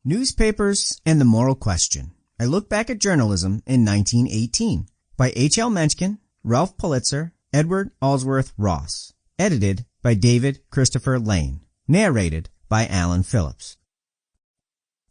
Newspapers and the Moral Question. I Look Back at Journalism in 1918 by H L Mencken, Ralph Pulitzer, Edward Allsworth Ross. Edited by David Christopher Lane. Narrated by Allen Phillips.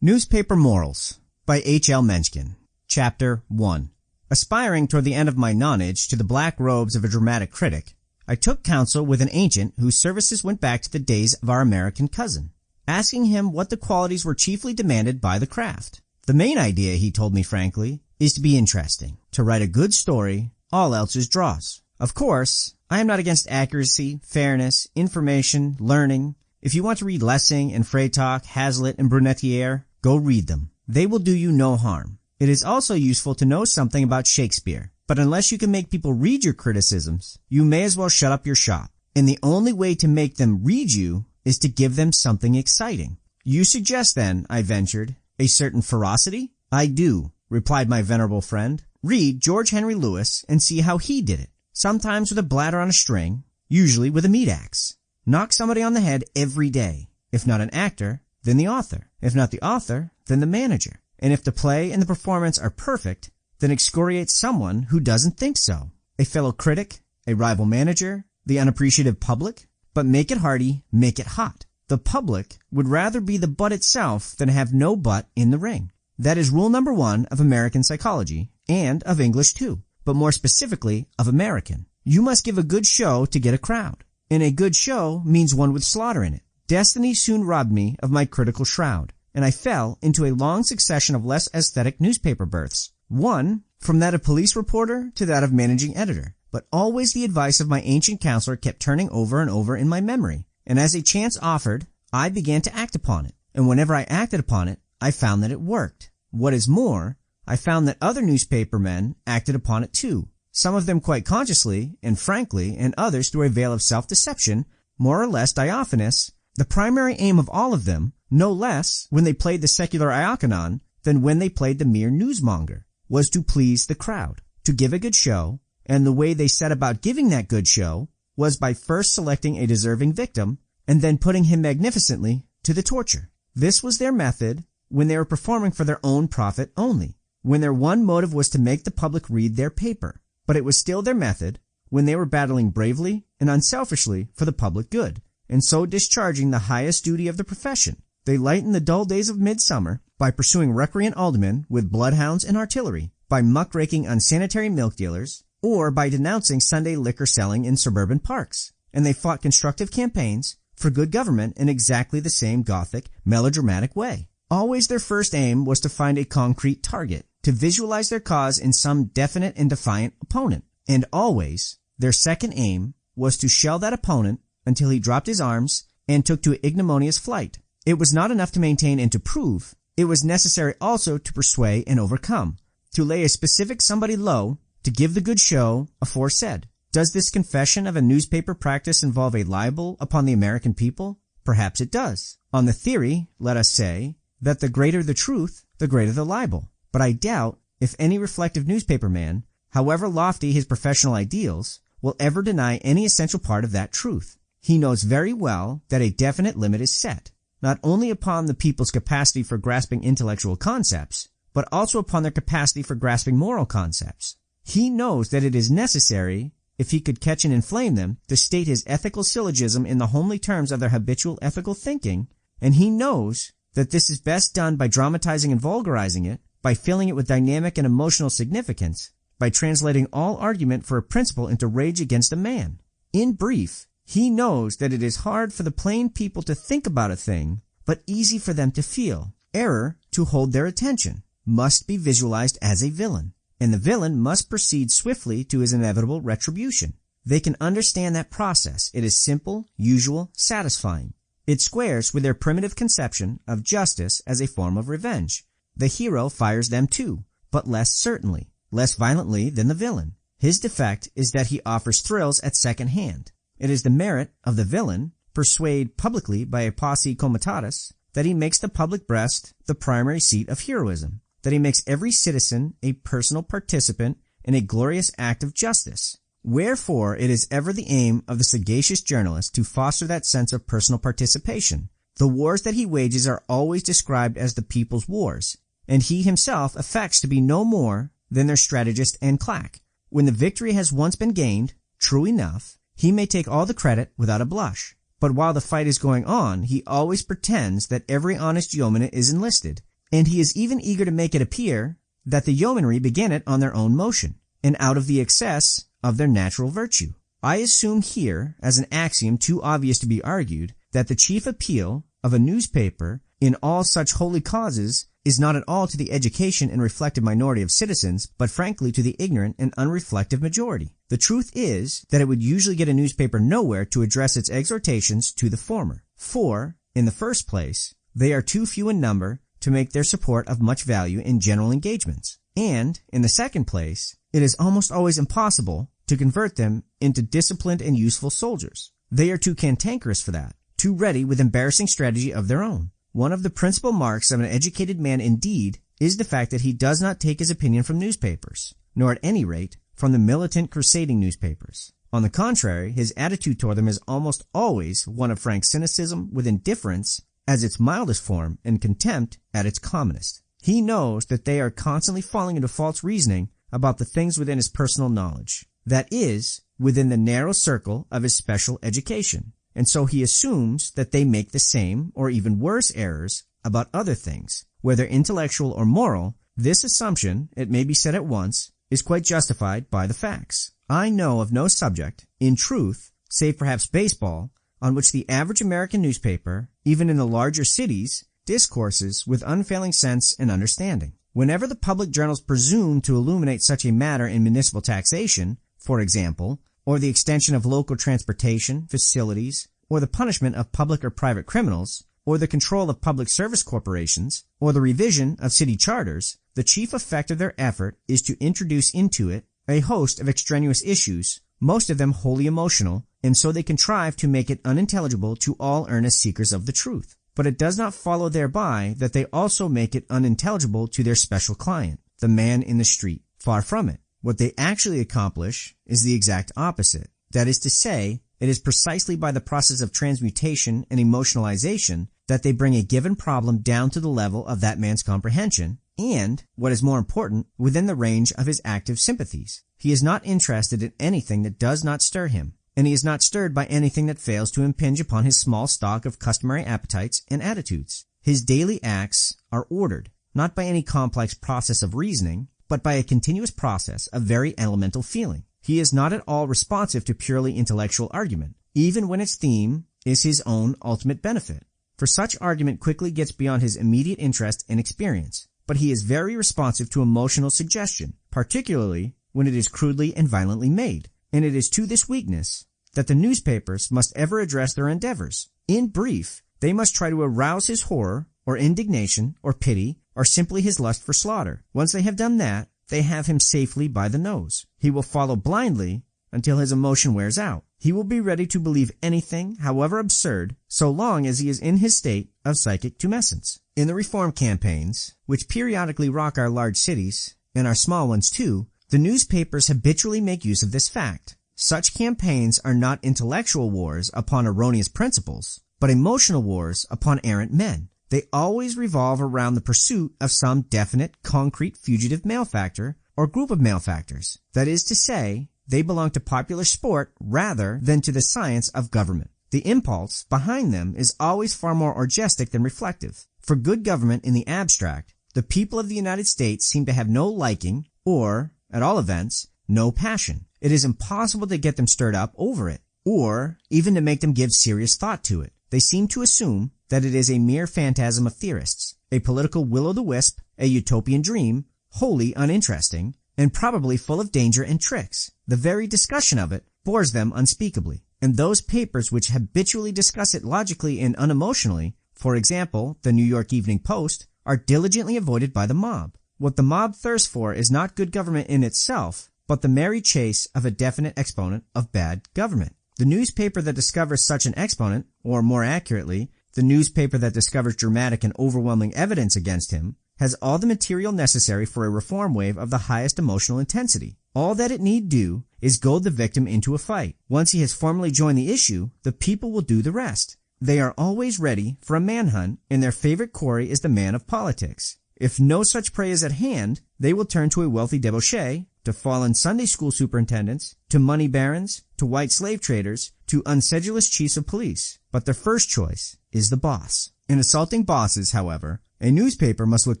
Newspaper Morals by H L Mencken. Chapter 1. Aspiring toward the end of my nonage to the black robes of a dramatic critic, I took counsel with an ancient whose services went back to the days of our American cousin, asking him what the qualities were chiefly demanded by the craft. The main idea, he told me frankly, is to be interesting, to write a good story, all else is dross. Of course, I am not against accuracy, fairness, information, learning. If you want to read Lessing and Freytag, Hazlitt and Brunetière, go read them. They will do you no harm. It is also useful to know something about Shakespeare, but unless you can make people read your criticisms, you may as well shut up your shop. And the only way to make them read you is to give them something exciting. You suggest then, I ventured, a certain ferocity? I do, replied my venerable friend. Read George Henry Lewis and see how he did it. Sometimes with a bladder on a string, usually with a meat axe. Knock somebody on the head every day. If not an actor, then the author. If not the author, then the manager. And if the play and the performance are perfect, then excoriate someone who doesn't think so. A fellow critic, a rival manager, the unappreciative public. But make it hearty, make it hot. The public would rather be the butt itself than have no butt in the ring. That is rule number 1 of American psychology, and of English too, but more specifically of American. You must give a good show to get a crowd. And a good show means one with slaughter in it. Destiny soon robbed me of my critical shroud, and I fell into a long succession of less aesthetic newspaper berths. One, from that of police reporter to that of managing editor. But always the advice of my ancient counselor kept turning over and over in my memory, and as a chance offered, I began to act upon it, and whenever I acted upon it, I found that it worked. What is more, I found that other newspaper men acted upon it too, some of them quite consciously and frankly, and others through a veil of self-deception, more or less diaphanous. The primary aim of all of them, no less when they played the secular Ioconon than when they played the mere newsmonger, was to please the crowd, to give a good show. And the way they set about giving that good show was by first selecting a deserving victim and then putting him magnificently to the torture. This was their method when they were performing for their own profit only, when their one motive was to make the public read their paper. But it was still their method when they were battling bravely and unselfishly for the public good, and so discharging the highest duty of the profession. They lightened the dull days of midsummer by pursuing recreant aldermen with bloodhounds and artillery, by muckraking unsanitary milk dealers, or by denouncing Sunday liquor selling in suburban parks. And they fought constructive campaigns for good government in exactly the same Gothic, melodramatic way. Always their first aim was to find a concrete target, to visualize their cause in some definite and defiant opponent. And always their second aim was to shell that opponent until he dropped his arms and took to ignominious flight. It was not enough to maintain and to prove. It was necessary also to persuade and overcome, to lay a specific somebody low, to give the good show aforesaid. Does this confession of a newspaper practice involve a libel upon the American people? Perhaps it does. On the theory, let us say, that the greater the truth, the greater the libel. But I doubt if any reflective newspaper man, however lofty his professional ideals, will ever deny any essential part of that truth. He knows very well that a definite limit is set, not only upon the people's capacity for grasping intellectual concepts, but also upon their capacity for grasping moral concepts. He knows that it is necessary, if he could catch and inflame them, to state his ethical syllogism in the homely terms of their habitual ethical thinking, and he knows that this is best done by dramatizing and vulgarizing it, by filling it with dynamic and emotional significance, by translating all argument for a principle into rage against a man. In brief, he knows that it is hard for the plain people to think about a thing, but easy for them to feel. Error, to hold their attention, must be visualized as a villain. And the villain must proceed swiftly to his inevitable retribution. They can understand that process. It is simple, usual, satisfying. It squares with their primitive conception of justice as a form of revenge. The hero fires them too, but less certainly, less violently than the villain. His defect is that he offers thrills at second hand. It is the merit of the villain, persuaded publicly by a posse comitatus, that he makes the public breast the primary seat of heroism, that he makes every citizen a personal participant in a glorious act of justice. Wherefore it is ever the aim of the sagacious journalist to foster that sense of personal participation, The wars that he wages are always described as the people's wars, and he himself affects to be no more than their strategist and clack. When the victory has once been gained, true enough, he may take all the credit without a blush. But while the fight is going on, he always pretends that every honest yeoman is enlisted, and he is even eager to make it appear that the yeomanry began it on their own motion, and out of the excess of their natural virtue. I assume here, as an axiom too obvious to be argued, that the chief appeal of a newspaper in all such holy causes is not at all to the education and reflective minority of citizens, but frankly to the ignorant and unreflective majority. The truth is that it would usually get a newspaper nowhere to address its exhortations to the former. For, in the first place, they are too few in number to make their support of much value in general engagements. And, in the second place, it is almost always impossible to convert them into disciplined and useful soldiers. They are too cantankerous for that, too ready with embarrassing strategy of their own. One of the principal marks of an educated man indeed is the fact that he does not take his opinion from newspapers, nor at any rate from the militant crusading newspapers. On the contrary, his attitude toward them is almost always one of frank cynicism with indifference as its mildest form and contempt at its commonest. He knows that they are constantly falling into false reasoning about the things within his personal knowledge, that is, within the narrow circle of his special education. And so he assumes that they make the same or even worse errors about other things. Whether intellectual or moral, this assumption, it may be said at once, is quite justified by the facts. I know of no subject, in truth, save perhaps baseball, on which the average American newspaper, even in the larger cities, discourses with unfailing sense and understanding. Whenever the public journals presume to illuminate such a matter in municipal taxation, for example, or the extension of local transportation, facilities, or the punishment of public or private criminals, or the control of public service corporations, or the revision of city charters, the chief effect of their effort is to introduce into it a host of extraneous issues, most of them wholly emotional, and so they contrive to make it unintelligible to all earnest seekers of the truth. But it does not follow thereby that they also make it unintelligible to their special client, the man in the street. Far from it. What they actually accomplish is the exact opposite. That is to say, it is precisely by the process of transmutation and emotionalization that they bring a given problem down to the level of that man's comprehension and, what is more important, within the range of his active sympathies. He is not interested in anything that does not stir him, and he is not stirred by anything that fails to impinge upon his small stock of customary appetites and attitudes. His daily acts are ordered, not by any complex process of reasoning, but by a continuous process of very elemental feeling. He is not at all responsive to purely intellectual argument, even when its theme is his own ultimate benefit, for such argument quickly gets beyond his immediate interest and experience. But he is very responsive to emotional suggestion, particularly when it is crudely and violently made, and it is to this weakness that the newspapers must ever address their endeavors. In brief, they must try to arouse his horror, or indignation, or pity, or simply his lust for slaughter. Once they have done that, they have him safely by the nose. He will follow blindly until his emotion wears out. He will be ready to believe anything, however absurd, so long as he is in his state of psychic tumescence. In the reform campaigns, which periodically rock our large cities, and our small ones too, the newspapers habitually make use of this fact. Such campaigns are not intellectual wars upon erroneous principles, but emotional wars upon errant men. They always revolve around the pursuit of some definite, concrete, fugitive malefactor or group of malefactors. That is to say, they belong to popular sport rather than to the science of government. The impulse behind them is always far more orgistic than reflective. For good government in the abstract, the people of the United States seem to have no liking or, at all events, no passion. It is impossible to get them stirred up over it, or even to make them give serious thought to it. They seem to assume that it is a mere phantasm of theorists, a political will-o'-the-wisp, a utopian dream, wholly uninteresting, and probably full of danger and tricks. The very discussion of it bores them unspeakably, and those papers which habitually discuss it logically and unemotionally, for example, the New York Evening Post, are diligently avoided by the mob. What the mob thirsts for is not good government in itself, but the merry chase of a definite exponent of bad government. The newspaper that discovers such an exponent, or more accurately, the newspaper that discovers dramatic and overwhelming evidence against him, has all the material necessary for a reform wave of the highest emotional intensity. All that it need do is goad the victim into a fight. Once he has formally joined the issue, the people will do the rest. They are always ready for a manhunt, and their favorite quarry is the man of politics. If no such prey is at hand, they will turn to a wealthy debauchee, to fallen Sunday school superintendents, to money barons, to white slave traders, to unsedulous chiefs of police. But their first choice is the boss. In assaulting bosses, however, a newspaper must look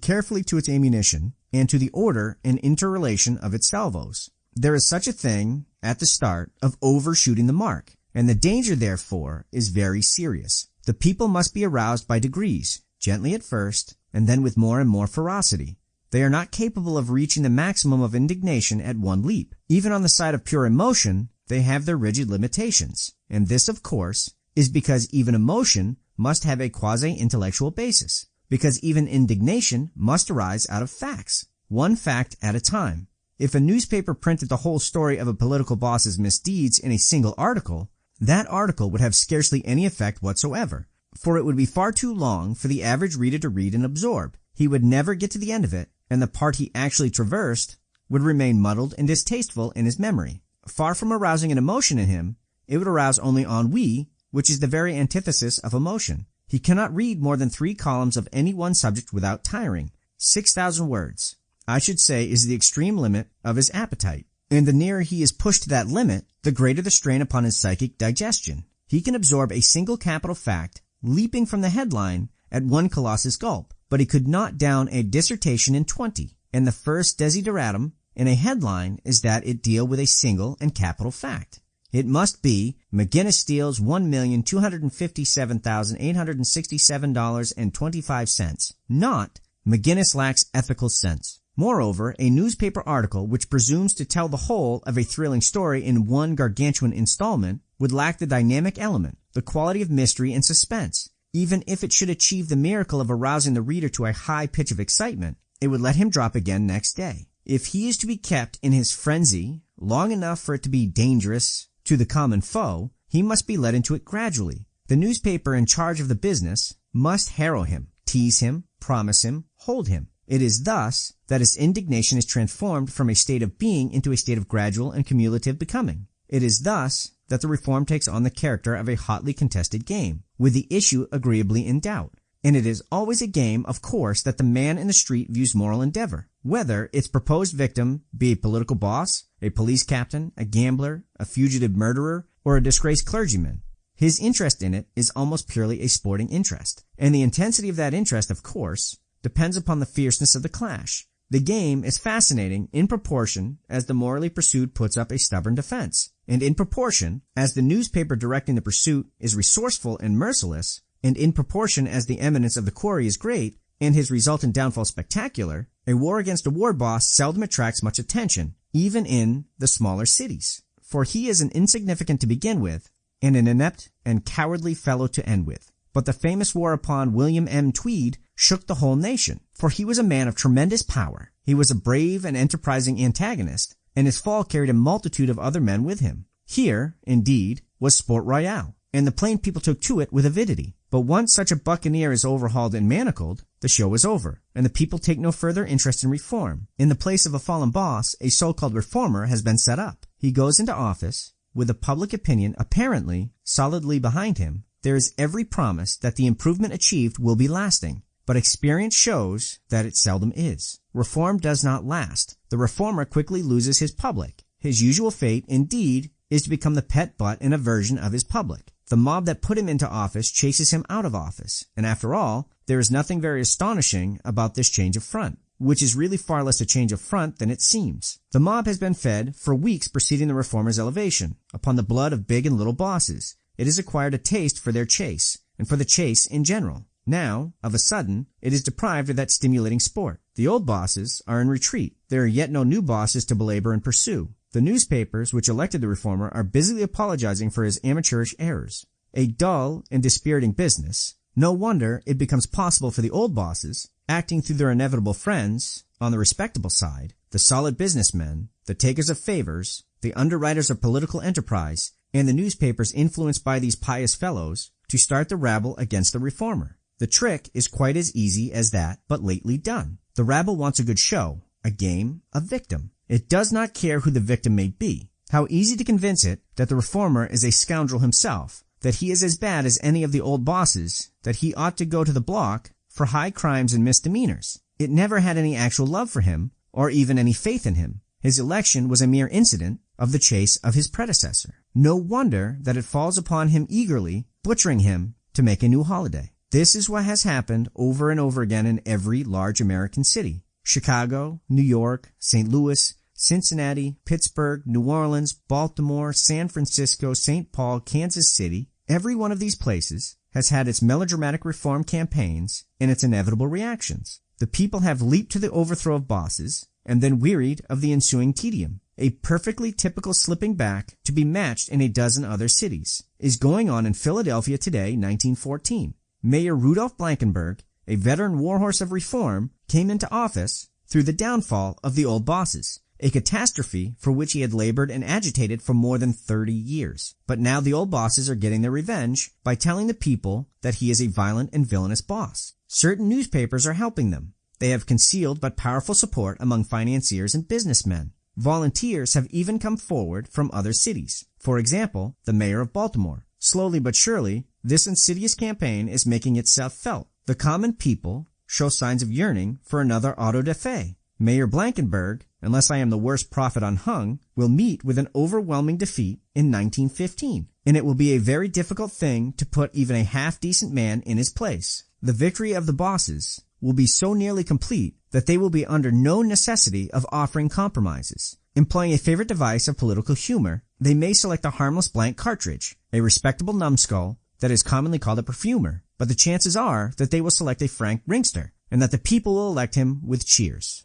carefully to its ammunition and to the order and interrelation of its salvos. There is such a thing, at the start, of overshooting the mark, and the danger, therefore, is very serious. The people must be aroused by degrees, gently at first, and then with more and more ferocity. They are not capable of reaching the maximum of indignation at one leap. Even on the side of pure emotion, they have their rigid limitations, and this, of course, is because even emotion must have a quasi-intellectual basis, because even indignation must arise out of facts, one fact at a time. If a newspaper printed the whole story of a political boss's misdeeds in a single article, that article would have scarcely any effect whatsoever, for it would be far too long for the average reader to read and absorb. He would never get to the end of it, and the part he actually traversed would remain muddled and distasteful in his memory. Far from arousing an emotion in him, it would arouse only ennui, which is the very antithesis of emotion. He cannot read more than 3 columns of any one subject without tiring. 6,000 words, I should say, is the extreme limit of his appetite. And the nearer he is pushed to that limit, the greater the strain upon his psychic digestion. He can absorb a single capital fact, leaping from the headline at one colossus gulp, but he could not down a dissertation in 20. And the first desideratum in a headline is that it deal with a single and capital fact. It must be McGinnis steals $1,257,867.25, not McGinnis lacks ethical sense. Moreover, a newspaper article which presumes to tell the whole of a thrilling story in one gargantuan installment would lack the dynamic element, the quality of mystery and suspense. Even if it should achieve the miracle of arousing the reader to a high pitch of excitement, it would let him drop again next day. If he is to be kept in his frenzy long enough for it to be dangerous to the common foe, he must be led into it gradually. The newspaper in charge of the business must harrow him, tease him, promise him, hold him. It is thus that his indignation is transformed from a state of being into a state of gradual and cumulative becoming. It is thus that the reform takes on the character of a hotly contested game, with the issue agreeably in doubt. And it is always a game, of course, that the man in the street views moral endeavor, whether its proposed victim be a political boss, a police captain, a gambler, a fugitive murderer, or a disgraced clergyman. His interest in it is almost purely a sporting interest, and the intensity of that interest, of course, depends upon the fierceness of the clash. The game is fascinating in proportion as the morally pursued puts up a stubborn defense, and in proportion as the newspaper directing the pursuit is resourceful and merciless, and in proportion as the eminence of the quarry is great and his resultant downfall spectacular. A war against a war boss seldom attracts much attention, even in the smaller cities, for he is an insignificant to begin with and an inept and cowardly fellow to end with. But the famous war upon William M. Tweed shook the whole nation, for he was a man of tremendous power. He was a brave and enterprising antagonist, and his fall carried a multitude of other men with him. Here, indeed, was sport royale, and the plain people took to it with avidity. But once such a buccaneer is overhauled and manacled, the show is over, and the people take no further interest in reform. In the place of a fallen boss, a so-called reformer has been set up. He goes into office with the public opinion apparently solidly behind him. There is every promise that the improvement achieved will be lasting, but experience shows that it seldom is. Reform does not last. The reformer quickly loses his public. His usual fate, indeed, is to become the pet butt and aversion of his public. The mob that put him into office chases him out of office, and after all, there is nothing very astonishing about this change of front, which is really far less a change of front than it seems. The mob has been fed, for weeks preceding the reformer's elevation, upon the blood of big and little bosses. It has acquired a taste for their chase, and for the chase in general. Now, of a sudden, it is deprived of that stimulating sport. The old bosses are in retreat. There are yet no new bosses to belabor and pursue. The newspapers which elected the reformer are busily apologizing for his amateurish errors. A dull and dispiriting business. No wonder it becomes possible for the old bosses, acting through their inevitable friends, on the respectable side, the solid businessmen, the takers of favors, the underwriters of political enterprise, and the newspapers influenced by these pious fellows, to start the rabble against the reformer. The trick is quite as easy as that, but lately done. The rabble wants a good show, a game, a victim. It does not care who the victim may be. How easy to convince it that the reformer is a scoundrel himself, that he is as bad as any of the old bosses, that he ought to go to the block for high crimes and misdemeanors. It never had any actual love for him, or even any faith in him. His election was a mere incident of the chase of his predecessor. No wonder that it falls upon him eagerly, butchering him to make a new holiday. This is what has happened over and over again in every large American city. Chicago, New York, St. Louis, Cincinnati, Pittsburgh, New Orleans, Baltimore, San Francisco, St. Paul, Kansas City. Every one of these places has had its melodramatic reform campaigns and its inevitable reactions. The people have leaped to the overthrow of bosses and then wearied of the ensuing tedium. A perfectly typical slipping back to be matched in a dozen other cities is going on in Philadelphia today, 1914. Mayor Rudolph Blankenberg, a veteran warhorse of reform, came into office through the downfall of the old bosses, a catastrophe for which he had labored and agitated for more than 30 years. But now the old bosses are getting their revenge by telling the people that he is a violent and villainous boss. Certain newspapers are helping them. They have concealed but powerful support among financiers and businessmen. Volunteers have even come forward from other cities. For example, the mayor of Baltimore. Slowly but surely, this insidious campaign is making itself felt. The common people show signs of yearning for another auto-da-fe. Mayor Blankenberg, unless I am the worst prophet unhung, will meet with an overwhelming defeat in 1915, and it will be a very difficult thing to put even a half-decent man in his place. The victory of the bosses will be so nearly complete that they will be under no necessity of offering compromises. Employing a favorite device of political humor, they may select a harmless blank cartridge, a respectable numbskull that is commonly called a perfumer, but the chances are that they will select a frank ringster, and that the people will elect him with cheers.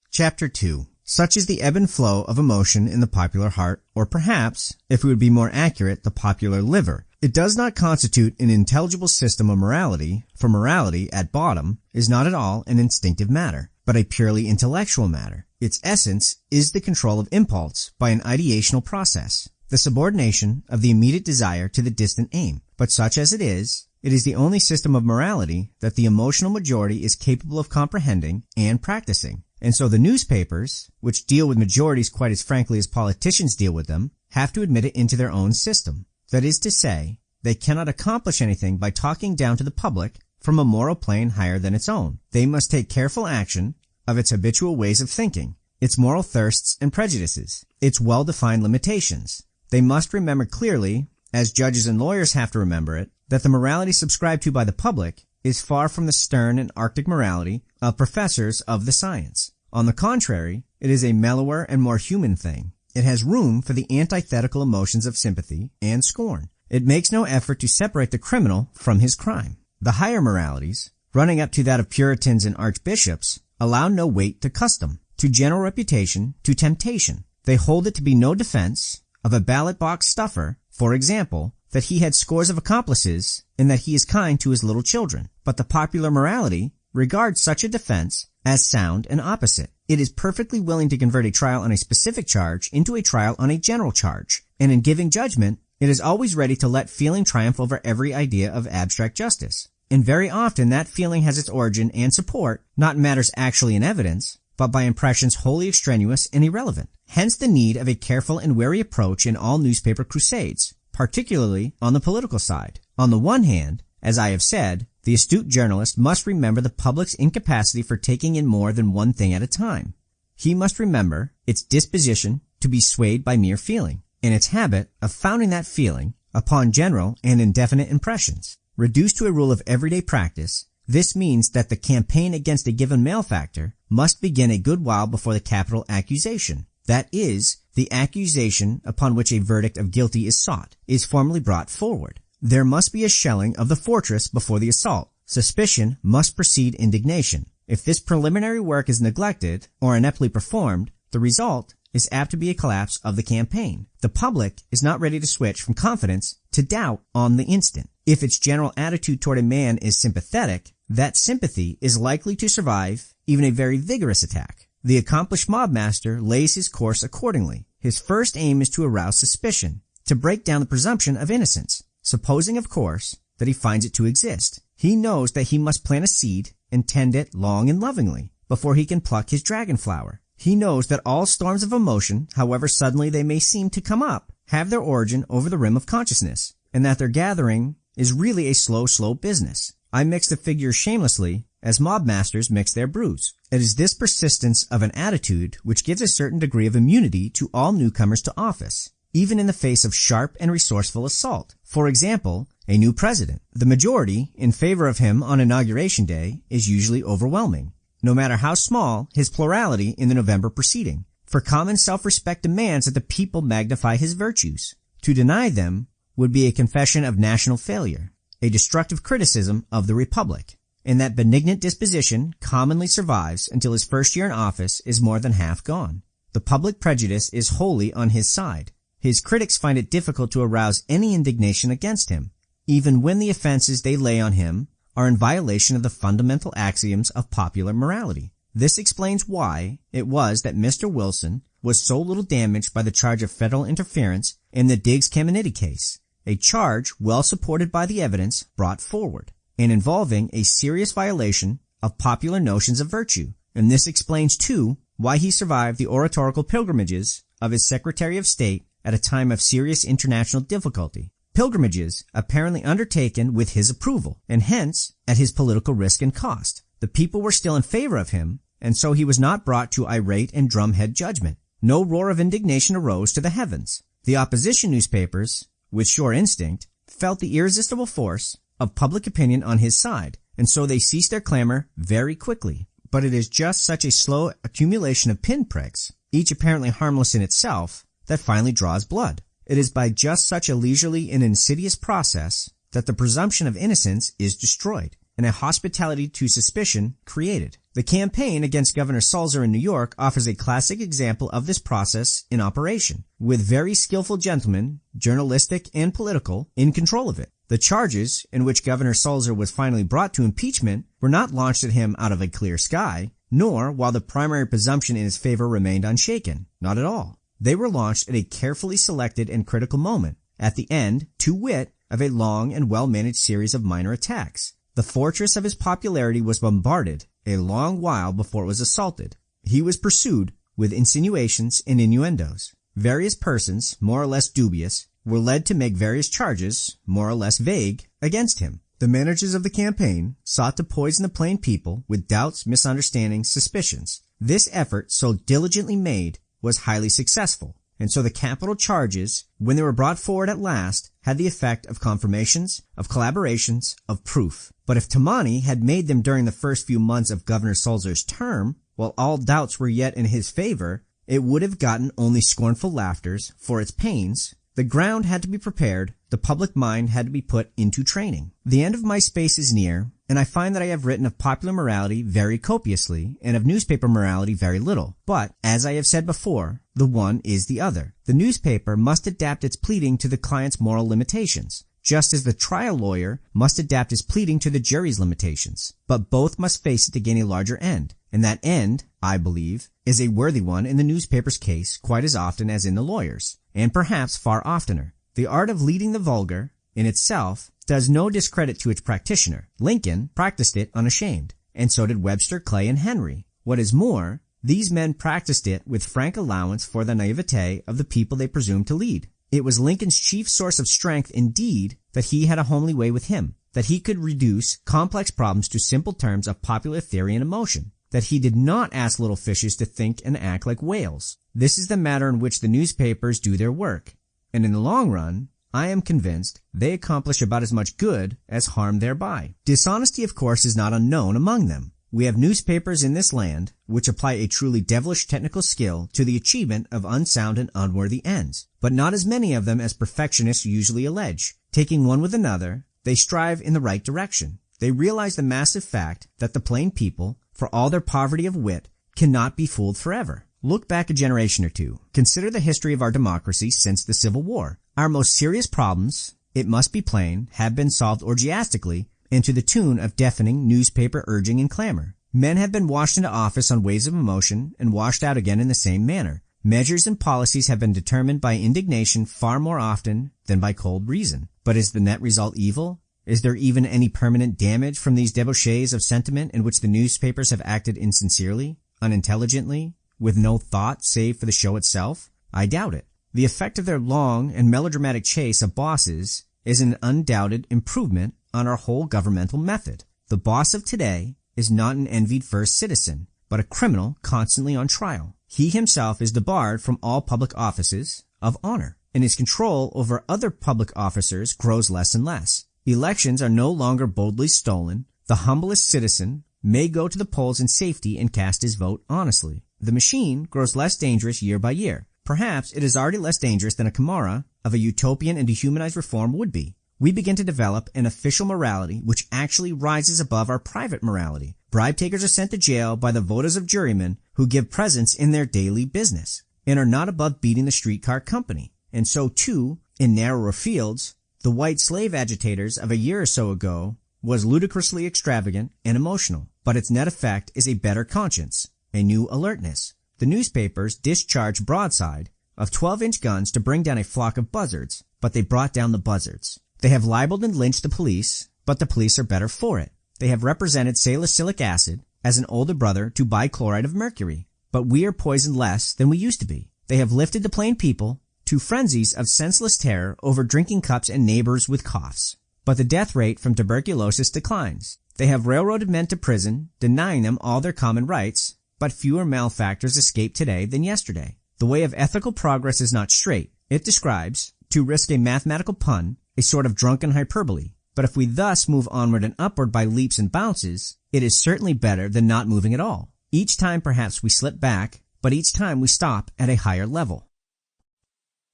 Chapter 2. Such is the ebb and flow of emotion in the popular heart, or perhaps, if it would be more accurate, the popular liver. It does not constitute an intelligible system of morality, for morality, at bottom, is not at all an instinctive matter, but a purely intellectual matter. Its essence is the control of impulse by an ideational process, the subordination of the immediate desire to the distant aim. But such as it is the only system of morality that the emotional majority is capable of comprehending and practicing. And so the newspapers, which deal with majorities quite as frankly as politicians deal with them, have to admit it into their own system. That is to say, they cannot accomplish anything by talking down to the public from a moral plane higher than its own. They must take careful action of its habitual ways of thinking, its moral thirsts and prejudices, its well-defined limitations. They must remember clearly, as judges and lawyers have to remember it, that the morality subscribed to by the public is far from the stern and arctic morality of professors of the science. On the contrary, it is a mellower and more human thing. It has room for the antithetical emotions of sympathy and scorn. It makes no effort to separate the criminal from his crime. The higher moralities, running up to that of Puritans and archbishops, allow no weight to custom, to general reputation, to temptation. They hold it to be no defense of a ballot box stuffer, for example, that he had scores of accomplices and that he is kind to his little children. But the popular morality regards such a defense as sound and opposite. It is perfectly willing to convert a trial on a specific charge into a trial on a general charge, and in giving judgment, it is always ready to let feeling triumph over every idea of abstract justice. And very often that feeling has its origin and support, not in matters actually in evidence, but by impressions wholly extraneous and irrelevant. Hence the need of a careful and wary approach in all newspaper crusades, particularly on the political side. On the one hand, as I have said, the astute journalist must remember the public's incapacity for taking in more than one thing at a time. He must remember its disposition to be swayed by mere feeling, and its habit of founding that feeling upon general and indefinite impressions. Reduced to a rule of everyday practice, this means that the campaign against a given malefactor must begin a good while before the capital accusation. That is, the accusation upon which a verdict of guilty is sought, is formally brought forward. There must be a shelling of the fortress before the assault. Suspicion must precede indignation. If this preliminary work is neglected or ineptly performed, the result is apt to be a collapse of the campaign. The public is not ready to switch from confidence to doubt on the instant. If its general attitude toward a man is sympathetic, that sympathy is likely to survive even a very vigorous attack. The accomplished mobmaster lays his course accordingly. His first aim is to arouse suspicion, to break down the presumption of innocence, supposing, of course, that he finds it to exist. He knows that he must plant a seed and tend it long and lovingly before he can pluck his dragon flower. He knows that all storms of emotion, however suddenly they may seem to come up, have their origin over the rim of consciousness, and that their gathering is really a slow business. I mix the figures shamelessly as mob masters mix their brews. It is this persistence of an attitude which gives a certain degree of immunity to all newcomers to office, even in the face of sharp and resourceful assault. For example, a new president. The majority in favor of him on Inauguration Day is usually overwhelming, no matter how small his plurality in the November proceeding. For common self-respect demands that the people magnify his virtues. To deny them would be a confession of national failure, a destructive criticism of the Republic, and that benignant disposition commonly survives until his first year in office is more than half gone. The public prejudice is wholly on his side. His critics find it difficult to arouse any indignation against him, even when the offenses they lay on him are in violation of the fundamental axioms of popular morality. This explains why it was that Mr. Wilson was so little damaged by the charge of federal interference in the Diggs-Caminiti case, a charge well supported by the evidence brought forward, and involving a serious violation of popular notions of virtue. And this explains, too, why he survived the oratorical pilgrimages of his Secretary of State at a time of serious international difficulty. Pilgrimages apparently undertaken with his approval, and hence at his political risk and cost. The people were still in favor of him, and so he was not brought to irate and drumhead judgment. No roar of indignation arose to the heavens. The opposition newspapers, with sure instinct, felt the irresistible force of public opinion on his side, and so they ceased their clamor very quickly. But it is just such a slow accumulation of pinpricks, each apparently harmless in itself, that finally draws blood. It is by just such a leisurely and insidious process that the presumption of innocence is destroyed, and a hospitality to suspicion created. The campaign against Governor Sulzer in New York offers a classic example of this process in operation, with very skillful gentlemen, journalistic and political, in control of it. The charges in which Governor Sulzer was finally brought to impeachment were not launched at him out of a clear sky, nor while the primary presumption in his favor remained unshaken. Not at all. They were launched at a carefully selected and critical moment, at the end, to wit, of a long and well-managed series of minor attacks. The fortress of his popularity was bombarded a long while before it was assaulted. He was pursued with insinuations and innuendos. Various persons, more or less dubious, were led to make various charges, more or less vague, against him. The managers of the campaign sought to poison the plain people with doubts, misunderstandings, suspicions. This effort, so diligently made, was highly successful, and so the capital charges, when they were brought forward at last, had the effect of confirmations, of collaborations, of proof. But if Tammany had made them during the first few months of Governor Sulzer's term, while all doubts were yet in his favor, it would have gotten only scornful laughters for its pains. The ground had to be prepared, the public mind had to be put into training. The end of my space is near, and I find that I have written of popular morality very copiously, and of newspaper morality very little. But, as I have said before, the one is the other. The newspaper must adapt its pleading to the client's moral limitations, just as the trial lawyer must adapt his pleading to the jury's limitations. But both must face it to gain a larger end, and that end, I believe, is a worthy one in the newspaper's case quite as often as in the lawyer's, and perhaps far oftener. The art of leading the vulgar, in itself, does no discredit to its practitioner. Lincoln practiced it unashamed, and so did Webster, Clay, and Henry. What is more, these men practiced it with frank allowance for the naivete of the people they presumed to lead. It was Lincoln's chief source of strength, indeed, that he had a homely way with him, that he could reduce complex problems to simple terms of popular theory and emotion, that he did not ask little fishes to think and act like whales. This is the matter in which the newspapers do their work, and in the long run, I am convinced they accomplish about as much good as harm thereby. Dishonesty, of course, is not unknown among them. We have newspapers in this land which apply a truly devilish technical skill to the achievement of unsound and unworthy ends, but not as many of them as perfectionists usually allege. Taking one with another, they strive in the right direction. They realize the massive fact that the plain people, for all their poverty of wit, cannot be fooled forever. Look back a generation or two. Consider the history of our democracy since the Civil War. Our most serious problems, it must be plain, have been solved orgiastically and to the tune of deafening newspaper urging and clamor. Men have been washed into office on waves of emotion and washed out again in the same manner. Measures and policies have been determined by indignation far more often than by cold reason. But is the net result evil? Is there even any permanent damage from these debauchees of sentiment in which the newspapers have acted insincerely, unintelligently, with no thought save for the show itself? I doubt it. The effect of their long and melodramatic chase of bosses is an undoubted improvement on our whole governmental method. The boss of today is not an envied first citizen, but a criminal constantly on trial. He himself is debarred from all public offices of honor, and his control over other public officers grows less and less. Elections are no longer boldly stolen. The humblest citizen may go to the polls in safety and cast his vote honestly. The machine grows less dangerous year by year. Perhaps it is already less dangerous than a chimera of a utopian and dehumanized reform would be. We begin to develop an official morality which actually rises above our private morality. Bribe takers are sent to jail by the voters of jurymen who give presents in their daily business and are not above beating the streetcar company. And so too, in narrower fields, the white slave agitators of a year or so ago was ludicrously extravagant and emotional, but its net effect is a better conscience, a new alertness. The newspapers discharged broadside of 12-inch guns to bring down a flock of buzzards, but they brought down the buzzards. They have libeled and lynched the police, but the police are better for it. They have represented salicylic acid as an older brother to bichloride of mercury, but we are poisoned less than we used to be. They have lifted the plain people to frenzies of senseless terror over drinking cups and neighbors with coughs, but the death rate from tuberculosis declines. They have railroaded men to prison, denying them all their common rights, but fewer malefactors escape today than yesterday. The way of ethical progress is not straight. It describes, to risk a mathematical pun, a sort of drunken hyperbole. But if we thus move onward and upward by leaps and bounces, it is certainly better than not moving at all. Each time perhaps we slip back, but each time we stop at a higher level.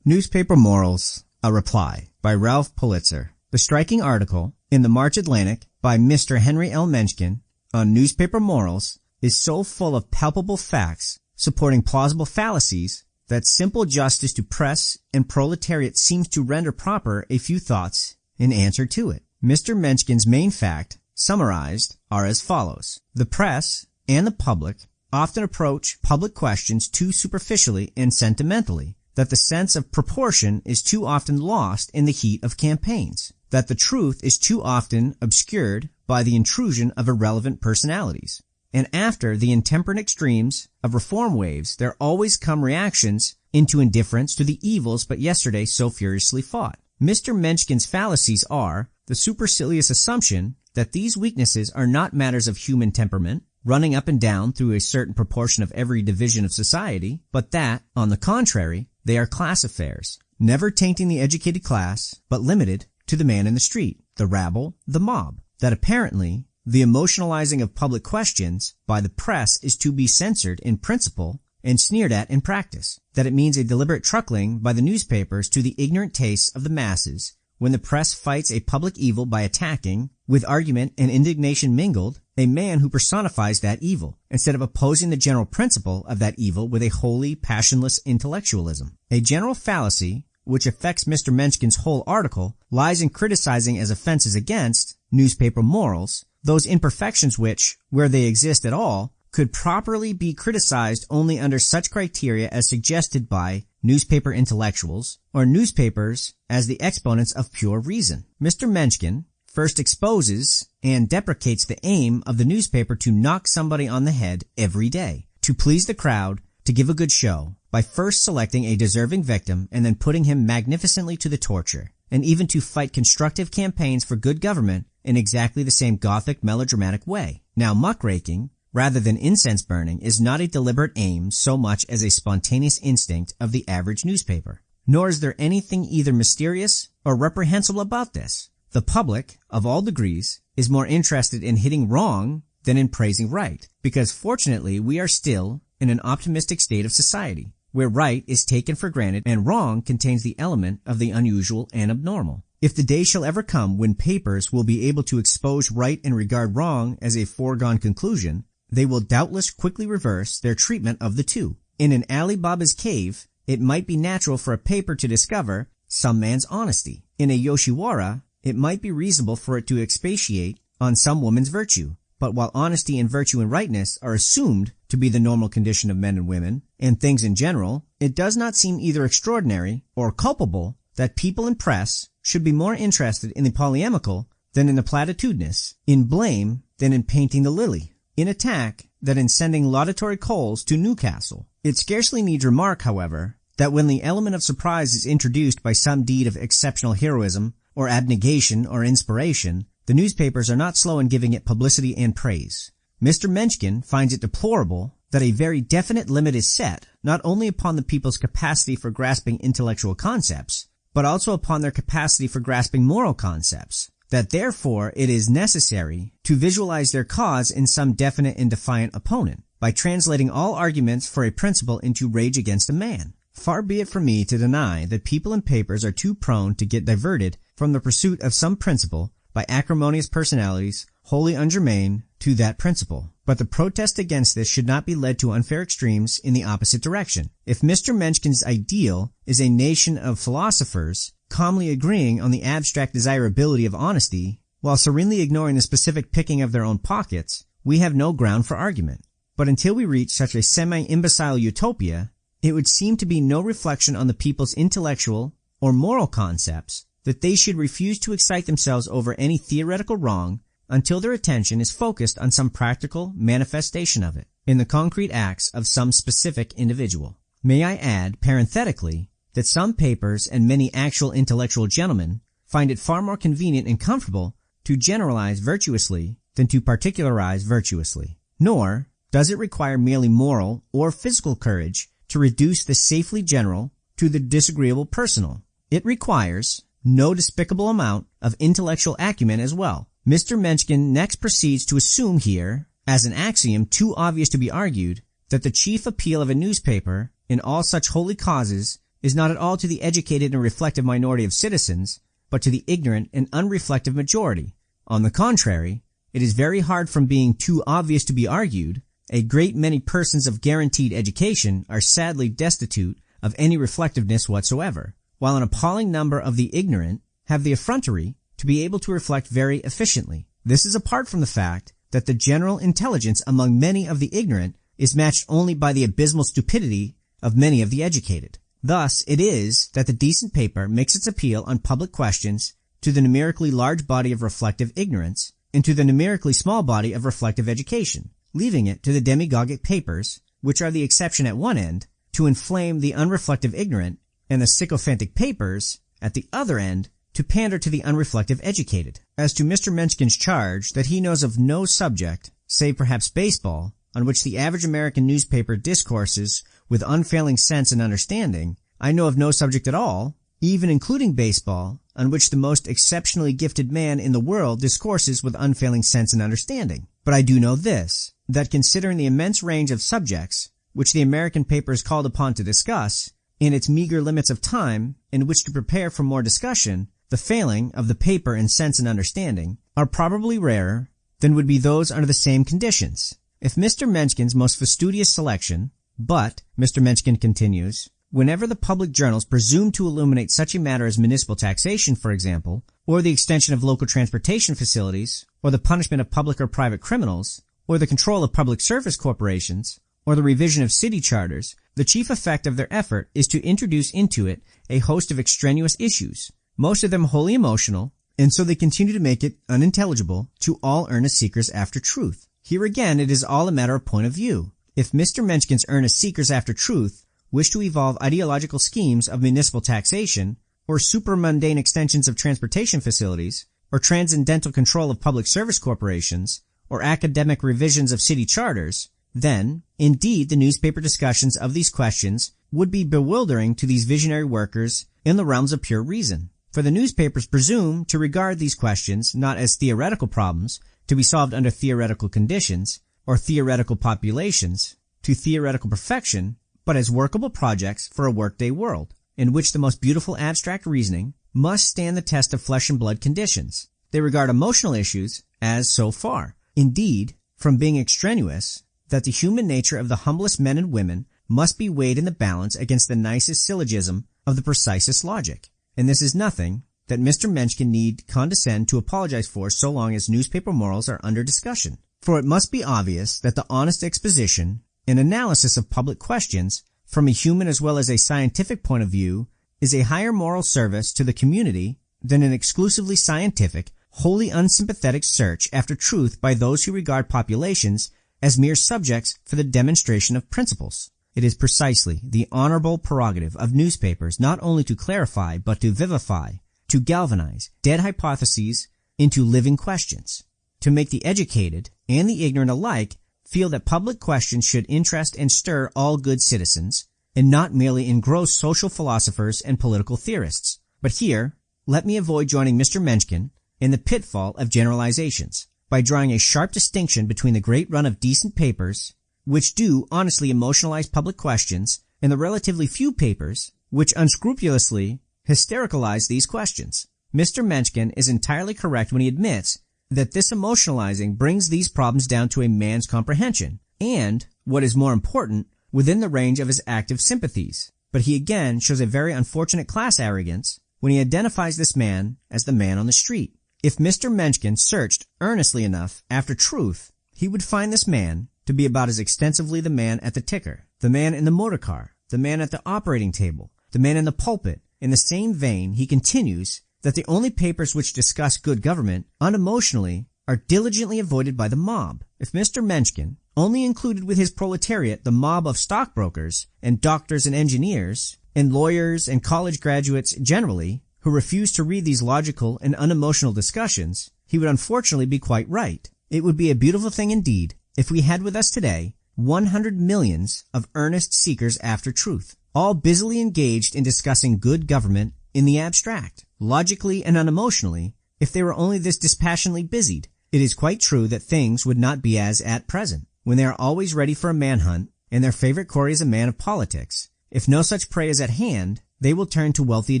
Newspaper Morals, a Reply by Ralph Pulitzer. The striking article in the March Atlantic by Mr. Henry L. Mencken on newspaper morals is so full of palpable facts supporting plausible fallacies that simple justice to press and proletariat seems to render proper a few thoughts in answer to it. Mr. Menschken's main fact, summarized, are as follows. The press and the public often approach public questions too superficially and sentimentally, that the sense of proportion is too often lost in the heat of campaigns, that the truth is too often obscured by the intrusion of irrelevant personalities. And after the intemperate extremes of reform waves, there always come reactions into indifference to the evils but yesterday so furiously fought. Mr. Menschken's fallacies are the supercilious assumption that these weaknesses are not matters of human temperament, running up and down through a certain proportion of every division of society, but that, on the contrary, they are class affairs, never tainting the educated class, but limited to the man in the street, the rabble, the mob, that apparently the emotionalizing of public questions by the press is to be censored in principle and sneered at in practice, that it means a deliberate truckling by the newspapers to the ignorant tastes of the masses when the press fights a public evil by attacking, with argument and indignation mingled, a man who personifies that evil, instead of opposing the general principle of that evil with a wholly passionless intellectualism. A general fallacy which affects Mr. Menschken's whole article lies in criticizing as offenses against newspaper morals those imperfections which, where they exist at all, could properly be criticized only under such criteria as suggested by newspaper intellectuals or newspapers as the exponents of pure reason. Mr. Mencken first exposes and deprecates the aim of the newspaper to knock somebody on the head every day, to please the crowd, to give a good show, by first selecting a deserving victim and then putting him magnificently to the torture, and even to fight constructive campaigns for good government in exactly the same Gothic melodramatic way. Now, muckraking, rather than incense burning, is not a deliberate aim so much as a spontaneous instinct of the average newspaper. Nor is there anything either mysterious or reprehensible about this. The public, of all degrees, is more interested in hitting wrong than in praising right, because fortunately we are still in an optimistic state of society, where right is taken for granted and wrong contains the element of the unusual and abnormal. If the day shall ever come when papers will be able to expose right and regard wrong as a foregone conclusion, they will doubtless quickly reverse their treatment of the two. In an Ali Baba's cave, it might be natural for a paper to discover some man's honesty. In a Yoshiwara, it might be reasonable for it to expatiate on some woman's virtue. But while honesty and virtue and rightness are assumed to be the normal condition of men and women, and things in general, it does not seem either extraordinary or culpable that people and press should be more interested in the polemical than in the platitudinous, in blame than in painting the lily, in attack than in sending laudatory coals to Newcastle. It scarcely needs remark, however, that when the element of surprise is introduced by some deed of exceptional heroism or abnegation, or inspiration, the newspapers are not slow in giving it publicity and praise. Mr. Mencken finds it deplorable that a very definite limit is set, not only upon the people's capacity for grasping intellectual concepts, but also upon their capacity for grasping moral concepts, that therefore it is necessary to visualize their cause in some definite and defiant opponent, by translating all arguments for a principle into rage against a man. Far be it from me to deny that people and papers are too prone to get diverted from the pursuit of some principle by acrimonious personalities wholly ungermane to that principle. But the protest against this should not be led to unfair extremes in the opposite direction. If Mr. Menckен's ideal is a nation of philosophers calmly agreeing on the abstract desirability of honesty, while serenely ignoring the specific picking of their own pockets, we have no ground for argument. But until we reach such a semi-imbecile utopia, it would seem to be no reflection on the people's intellectual or moral concepts that they should refuse to excite themselves over any theoretical wrong until their attention is focused on some practical manifestation of it, in the concrete acts of some specific individual. May I add, parenthetically, that some papers and many actual intellectual gentlemen find it far more convenient and comfortable to generalize virtuously than to particularize virtuously. Nor does it require merely moral or physical courage to reduce the safely general to the disagreeable personal. It requires no despicable amount of intellectual acumen as well. Mr. Mencken next proceeds to assume here, as an axiom too obvious to be argued, that the chief appeal of a newspaper in all such holy causes is not at all to the educated and reflective minority of citizens, but to the ignorant and unreflective majority. On the contrary, it is very hard from being too obvious to be argued. A great many persons of guaranteed education are sadly destitute of any reflectiveness whatsoever, while an appalling number of the ignorant have the effrontery to be able to reflect very efficiently. This is apart from the fact that the general intelligence among many of the ignorant is matched only by the abysmal stupidity of many of the educated. Thus it is that the decent paper makes its appeal on public questions to the numerically large body of reflective ignorance and to the numerically small body of reflective education, leaving it to the demagogic papers, which are the exception at one end, to inflame the unreflective ignorant, and the sycophantic papers, at the other end, to pander to the unreflective educated. As to Mr. Menckен's charge that he knows of no subject, save perhaps baseball, on which the average American newspaper discourses with unfailing sense and understanding, I know of no subject at all, even including baseball, on which the most exceptionally gifted man in the world discourses with unfailing sense and understanding. But I do know this, that considering the immense range of subjects which the American paper is called upon to discuss, in its meager limits of time in which to prepare for more discussion, the failing of the paper in sense and understanding are probably rarer than would be those under the same conditions. If Mr. Menckен's most fastidious selection, but, Mr. Mencken continues, whenever the public journals presume to illuminate such a matter as municipal taxation, for example, or the extension of local transportation facilities, or the punishment of public or private criminals, or the control of public service corporations, or the revision of city charters, the chief effect of their effort is to introduce into it a host of extraneous issues, most of them wholly emotional, and so they continue to make it unintelligible to all earnest seekers after truth. Here again it is all a matter of point of view. If Mr. Menckен's earnest seekers after truth wish to evolve ideological schemes of municipal taxation, or super-mundane extensions of transportation facilities, or transcendental control of public service corporations, or academic revisions of city charters, then, indeed, the newspaper discussions of these questions would be bewildering to these visionary workers in the realms of pure reason. For the newspapers presume to regard these questions not as theoretical problems to be solved under theoretical conditions or theoretical populations to theoretical perfection, but as workable projects for a workday world, in which the most beautiful abstract reasoning must stand the test of flesh and blood conditions. They regard emotional issues as so far, indeed, from being extraneous, that the human nature of the humblest men and women must be weighed in the balance against the nicest syllogism of the precisest logic. And this is nothing that Mr. Mencken need condescend to apologize for so long as newspaper morals are under discussion. For it must be obvious that the honest exposition and analysis of public questions from a human as well as a scientific point of view is a higher moral service to the community than an exclusively scientific, wholly unsympathetic search after truth by those who regard populations as mere subjects for the demonstration of principles. It is precisely the honorable prerogative of newspapers not only to clarify but to vivify, to galvanize dead hypotheses into living questions, to make the educated and the ignorant alike feel that public questions should interest and stir all good citizens, and not merely engross social philosophers and political theorists. But here, let me avoid joining Mr. Mencken in the pitfall of generalizations by drawing a sharp distinction between the great run of decent papers, which do honestly emotionalize public questions, and the relatively few papers which unscrupulously hystericalize these questions. Mr. Mencken is entirely correct when he admits that this emotionalizing brings these problems down to a man's comprehension, and, what is more important, within the range of his active sympathies. But he again shows a very unfortunate class arrogance when he identifies this man as the man on the street. If Mr. Mencken searched earnestly enough after truth, he would find this man to be about as extensively the man at the ticker, the man in the motor car, the man at the operating table, the man in the pulpit. In the same vein, he continues that the only papers which discuss good government unemotionally are diligently avoided by the mob. If Mr. Mencken only included with his proletariat the mob of stockbrokers and doctors and engineers and lawyers and college graduates generally who refuse to read these logical and unemotional discussions, he would unfortunately be quite right. It would be a beautiful thing indeed if we had with us today 100 millions of earnest seekers after truth, all busily engaged in discussing good government in the abstract, logically and unemotionally. If they were only this dispassionately busied, it is quite true that things would not be as at present, when they are always ready for a manhunt, and their favorite quarry is a man of politics. If no such prey is at hand, they will turn to wealthy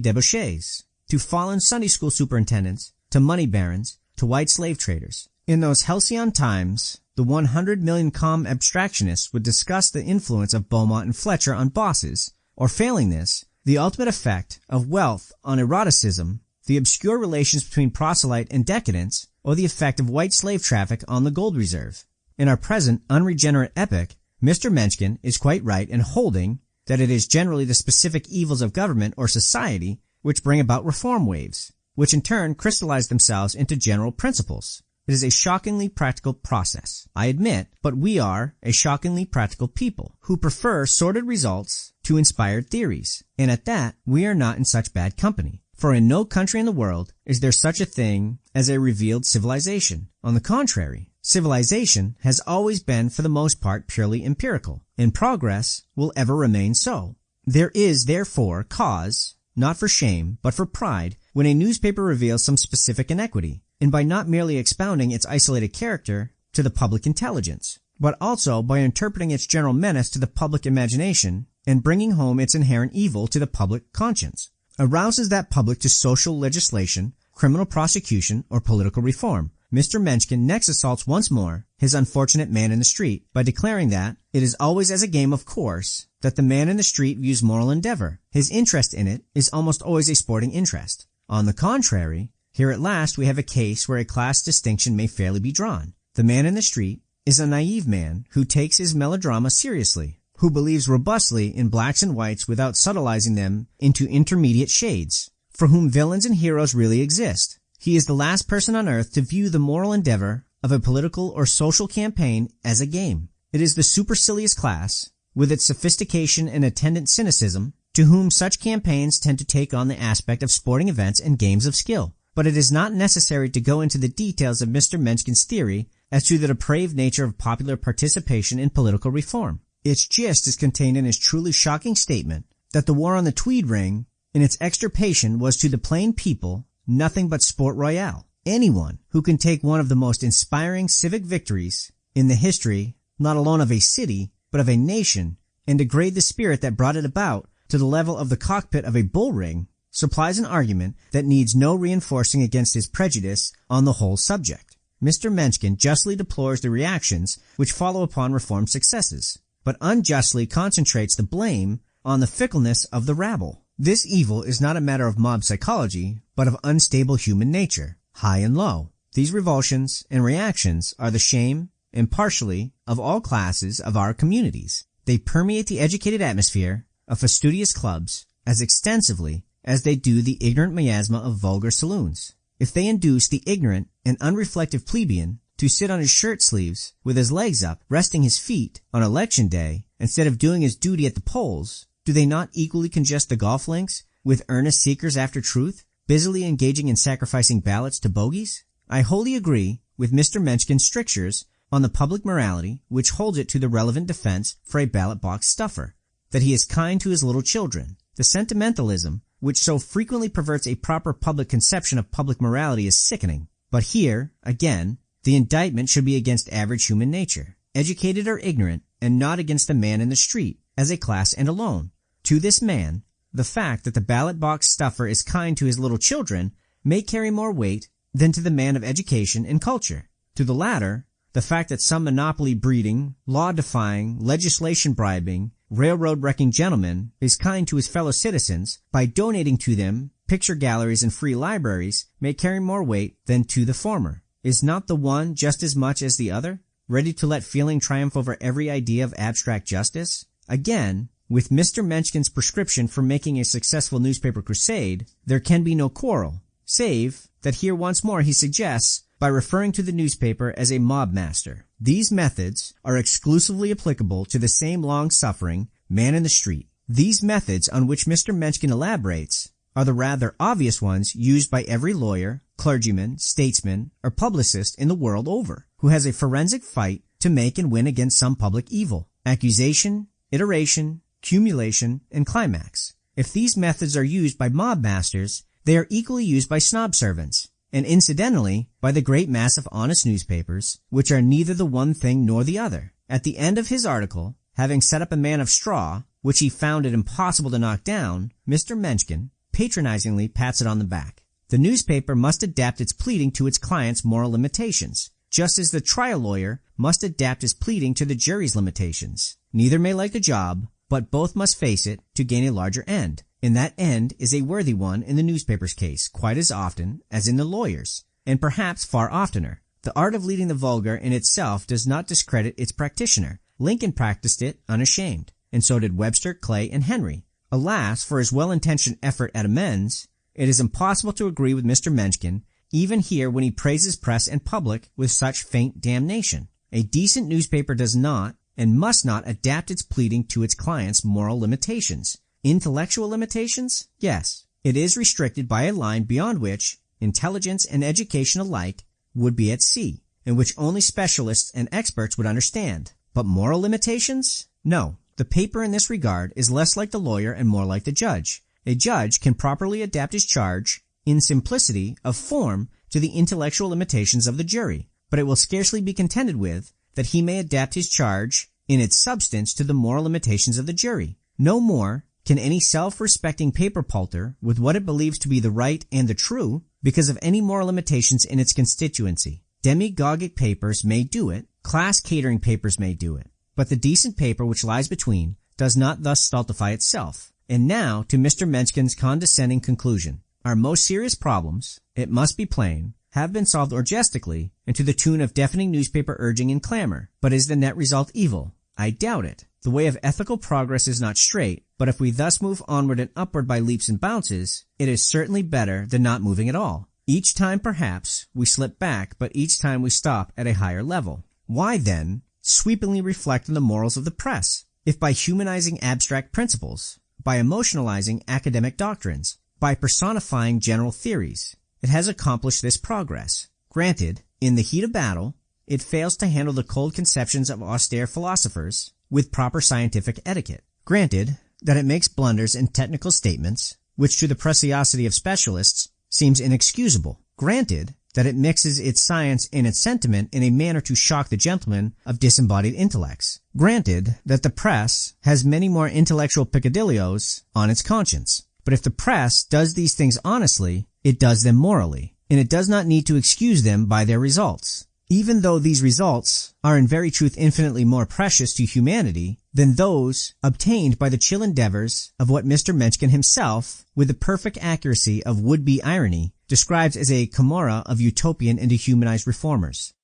debauchees, to fallen Sunday school superintendents, to money barons, to white slave traders. In those halcyon times, the 100 million calm abstractionists would discuss the influence of Beaumont and Fletcher on bosses, or failing this, the ultimate effect of wealth on eroticism, the obscure relations between proselyte and decadence, or the effect of white slave traffic on the gold reserve. In our present unregenerate epoch, Mr. Mencken is quite right in holding that it is generally the specific evils of government or society which bring about reform waves, which in turn crystallize themselves into general principles. It is a shockingly practical process, I admit, but we are a shockingly practical people who prefer sordid results to inspired theories, and at that, we are not in such bad company. For in no country in the world is there such a thing as a revealed civilization. On the contrary, civilization has always been for the most part purely empirical, and progress will ever remain so. There is therefore cause, not for shame, but for pride, when a newspaper reveals some specific inequity, and by not merely expounding its isolated character to the public intelligence, but also by interpreting its general menace to the public imagination and bringing home its inherent evil to the public conscience, arouses that public to social legislation, criminal prosecution, or political reform. Mr. Mencken next assaults once more his unfortunate man in the street by declaring that it is always as a game of course that the man in the street views moral endeavor. His interest in it is almost always a sporting interest. On the contrary, here at last we have a case where a class distinction may fairly be drawn. The man in the street is a naive man who takes his melodrama seriously, who believes robustly in blacks and whites without subtilizing them into intermediate shades, for whom villains and heroes really exist. He is the last person on earth to view the moral endeavor of a political or social campaign as a game. It is the supercilious class, with its sophistication and attendant cynicism, to whom such campaigns tend to take on the aspect of sporting events and games of skill. But it is not necessary to go into the details of Mr. Menckен's theory as to the depraved nature of popular participation in political reform. Its gist is contained in his truly shocking statement that the war on the Tweed Ring, in its extirpation, was to the plain people nothing but sport royale. Anyone who can take one of the most inspiring civic victories in the history, not alone of a city, but of a nation, and degrade the spirit that brought it about to the level of the cockpit of a bull ring, supplies an argument that needs no reinforcing against his prejudice on the whole subject. Mr. Mencken justly deplores the reactions which follow upon reform successes, but unjustly concentrates the blame on the fickleness of the rabble. This evil is not a matter of mob psychology, but of unstable human nature, high and low. These revulsions and reactions are the shame, impartially, of all classes of our communities. They permeate the educated atmosphere of fastidious clubs as extensively as they do the ignorant miasma of vulgar saloons. If they induce the ignorant and unreflective plebeian to sit on his shirt sleeves with his legs up, resting his feet on election day, instead of doing his duty at the polls, do they not equally congest the golf links with earnest seekers after truth? busily engaging in sacrificing ballots to bogies? I wholly agree with Mr. Mencken's strictures on the public morality which holds it to the relevant defense for a ballot box stuffer, that he is kind to his little children. The sentimentalism which so frequently perverts a proper public conception of public morality is sickening. But here, again, the indictment should be against average human nature, educated or ignorant, and not against the man in the street, as a class and alone. To this man, the fact that the ballot box stuffer is kind to his little children may carry more weight than to the man of education and culture. To the latter, the fact that some monopoly breeding, law-defying, legislation-bribing, railroad-wrecking gentleman is kind to his fellow citizens by donating to them picture galleries and free libraries may carry more weight than to the former. Is not the one just as much as the other, ready to let feeling triumph over every idea of abstract justice? Again, with Mr. Mencken's prescription for making a successful newspaper crusade, there can be no quarrel, save that here once more he suggests by referring to the newspaper as a mob master. These methods are exclusively applicable to the same long-suffering man in the street. These methods on which Mr. Mencken elaborates are the rather obvious ones used by every lawyer, clergyman, statesman, or publicist in the world over, who has a forensic fight to make and win against some public evil. Accusation, iteration, cumulation, and climax. If these methods are used by mob masters, they are equally used by snob servants, and incidentally by the great mass of honest newspapers, which are neither the one thing nor the other. At the end of his article, having set up a man of straw, which he found it impossible to knock down, Mr. Mencken patronizingly pats it on the back. The newspaper must adapt its pleading to its client's moral limitations, just as the trial lawyer must adapt his pleading to the jury's limitations. Neither may like the job, but both must face it to gain a larger end. And that end is a worthy one in the newspaper's case quite as often as in the lawyer's, and perhaps far oftener. The art of leading the vulgar in itself does not discredit its practitioner. Lincoln practiced it unashamed, and so did Webster, Clay, and Henry. Alas, for his well-intentioned effort at amends, it is impossible to agree with Mr. Mencken, even here when he praises press and public with such faint damnation. A decent newspaper does not and must not adapt its pleading to its client's moral limitations. Intellectual limitations? Yes. It is restricted by a line beyond which intelligence and education alike would be at sea, and which only specialists and experts would understand. But moral limitations? No. The paper in this regard is less like the lawyer and more like the judge. A judge can properly adapt his charge in simplicity of form to the intellectual limitations of the jury, but it will scarcely be contended with that he may adapt his charge in its substance to the moral limitations of the jury. No more can any self-respecting paper pulter with what it believes to be the right and the true because of any moral limitations in its constituency. Demagogic papers may do it, class catering papers may do it, but the decent paper which lies between does not thus stultify itself. And now to Mr. Mencken's condescending conclusion. Our most serious problems, it must be plain, have been solved orgistically and to the tune of deafening newspaper urging and clamor. But is the net result evil? I doubt it. The way of ethical progress is not straight, but if we thus move onward and upward by leaps and bounces, it is certainly better than not moving at all. Each time, perhaps, we slip back, but each time we stop at a higher level. Why, then, sweepingly reflect on the morals of the press? If by humanizing abstract principles, by emotionalizing academic doctrines, by personifying general theories, it has accomplished this progress. Granted, in the heat of battle, it fails to handle the cold conceptions of austere philosophers with proper scientific etiquette. Granted that it makes blunders in technical statements, which to the preciosity of specialists seems inexcusable. Granted that it mixes its science and its sentiment in a manner to shock the gentlemen of disembodied intellects. Granted that the press has many more intellectual peccadilloes on its conscience. But if the press does these things honestly, it does them morally, and it does not need to excuse them by their results, even though these results are in very truth infinitely more precious to humanity than those obtained by the chill endeavors of what Mr. Mencken himself, with the perfect accuracy of would-be irony, describes as a Camorra of utopian and dehumanized reformers.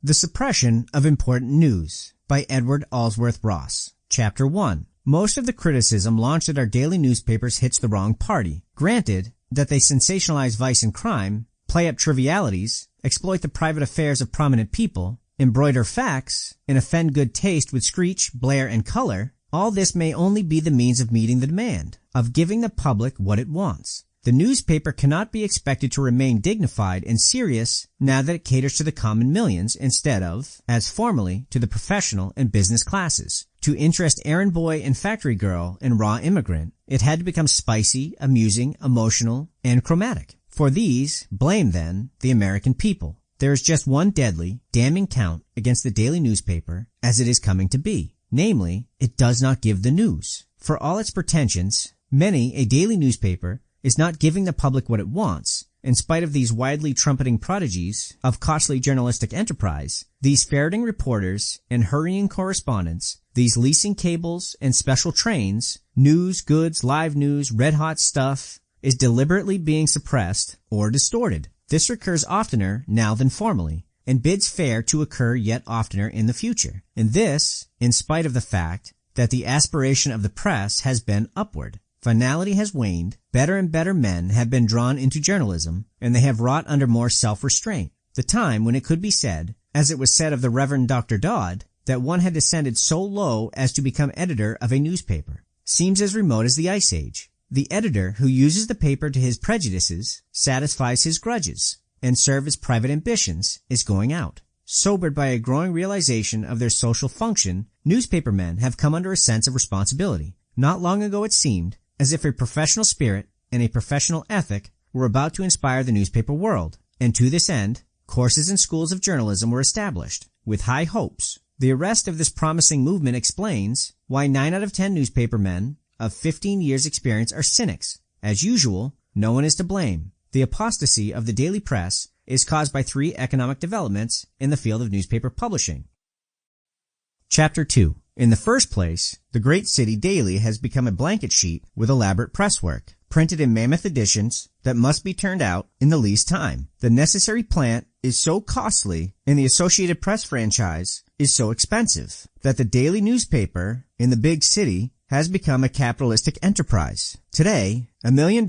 The Suppression of Important News by Edward Allsworth Ross. Chapter 1. Most of the criticism launched at our daily newspapers hits the wrong party. Granted that they sensationalize vice and crime, play up trivialities, exploit the private affairs of prominent people, embroider facts, and offend good taste with screech, blare, and color, all this may only be the means of meeting the demand, of giving the public what it wants. The newspaper cannot be expected to remain dignified and serious now that it caters to the common millions instead of, as formerly, to the professional and business classes. To interest errand boy and factory girl and raw immigrant, it had to become spicy, amusing, emotional, and chromatic. For these, blame then the American people. There is just one deadly, damning count against the daily newspaper as it is coming to be. Namely, it does not give the news. For all its pretensions, many a daily newspaper is not giving the public what it wants. In spite of these widely trumpeting prodigies of costly journalistic enterprise, these ferreting reporters and hurrying correspondents, these leasing cables and special trains, news, goods, live news, red-hot stuff, is deliberately being suppressed or distorted. This occurs oftener now than formerly, and bids fair to occur yet oftener in the future. And this, in spite of the fact that the aspiration of the press has been upward. Finality has waned, better and better men have been drawn into journalism, and they have wrought under more self-restraint. The time when it could be said, as it was said of the Reverend Dr. Dodd, that one had descended so low as to become editor of a newspaper, seems as remote as the Ice Age. The editor who uses the paper to his prejudices, satisfies his grudges, and serves his private ambitions is going out. Sobered by a growing realization of their social function, newspaper men have come under a sense of responsibility. Not long ago it seemed as if a professional spirit and a professional ethic were about to inspire the newspaper world, and to this end, courses and schools of journalism were established, with high hopes. The arrest of this promising movement explains why 9 out of 10 newspaper men of 15 years' experience are cynics. As usual, no one is to blame. The apostasy of the daily press is caused by 3 economic developments in the field of newspaper publishing. Chapter 2. In the first place, the great city daily has become a blanket sheet with elaborate presswork, printed in mammoth editions that must be turned out in the least time. The necessary plant is so costly and the Associated Press franchise is so expensive that the daily newspaper in the big city has become a capitalistic enterprise. Today, $1 million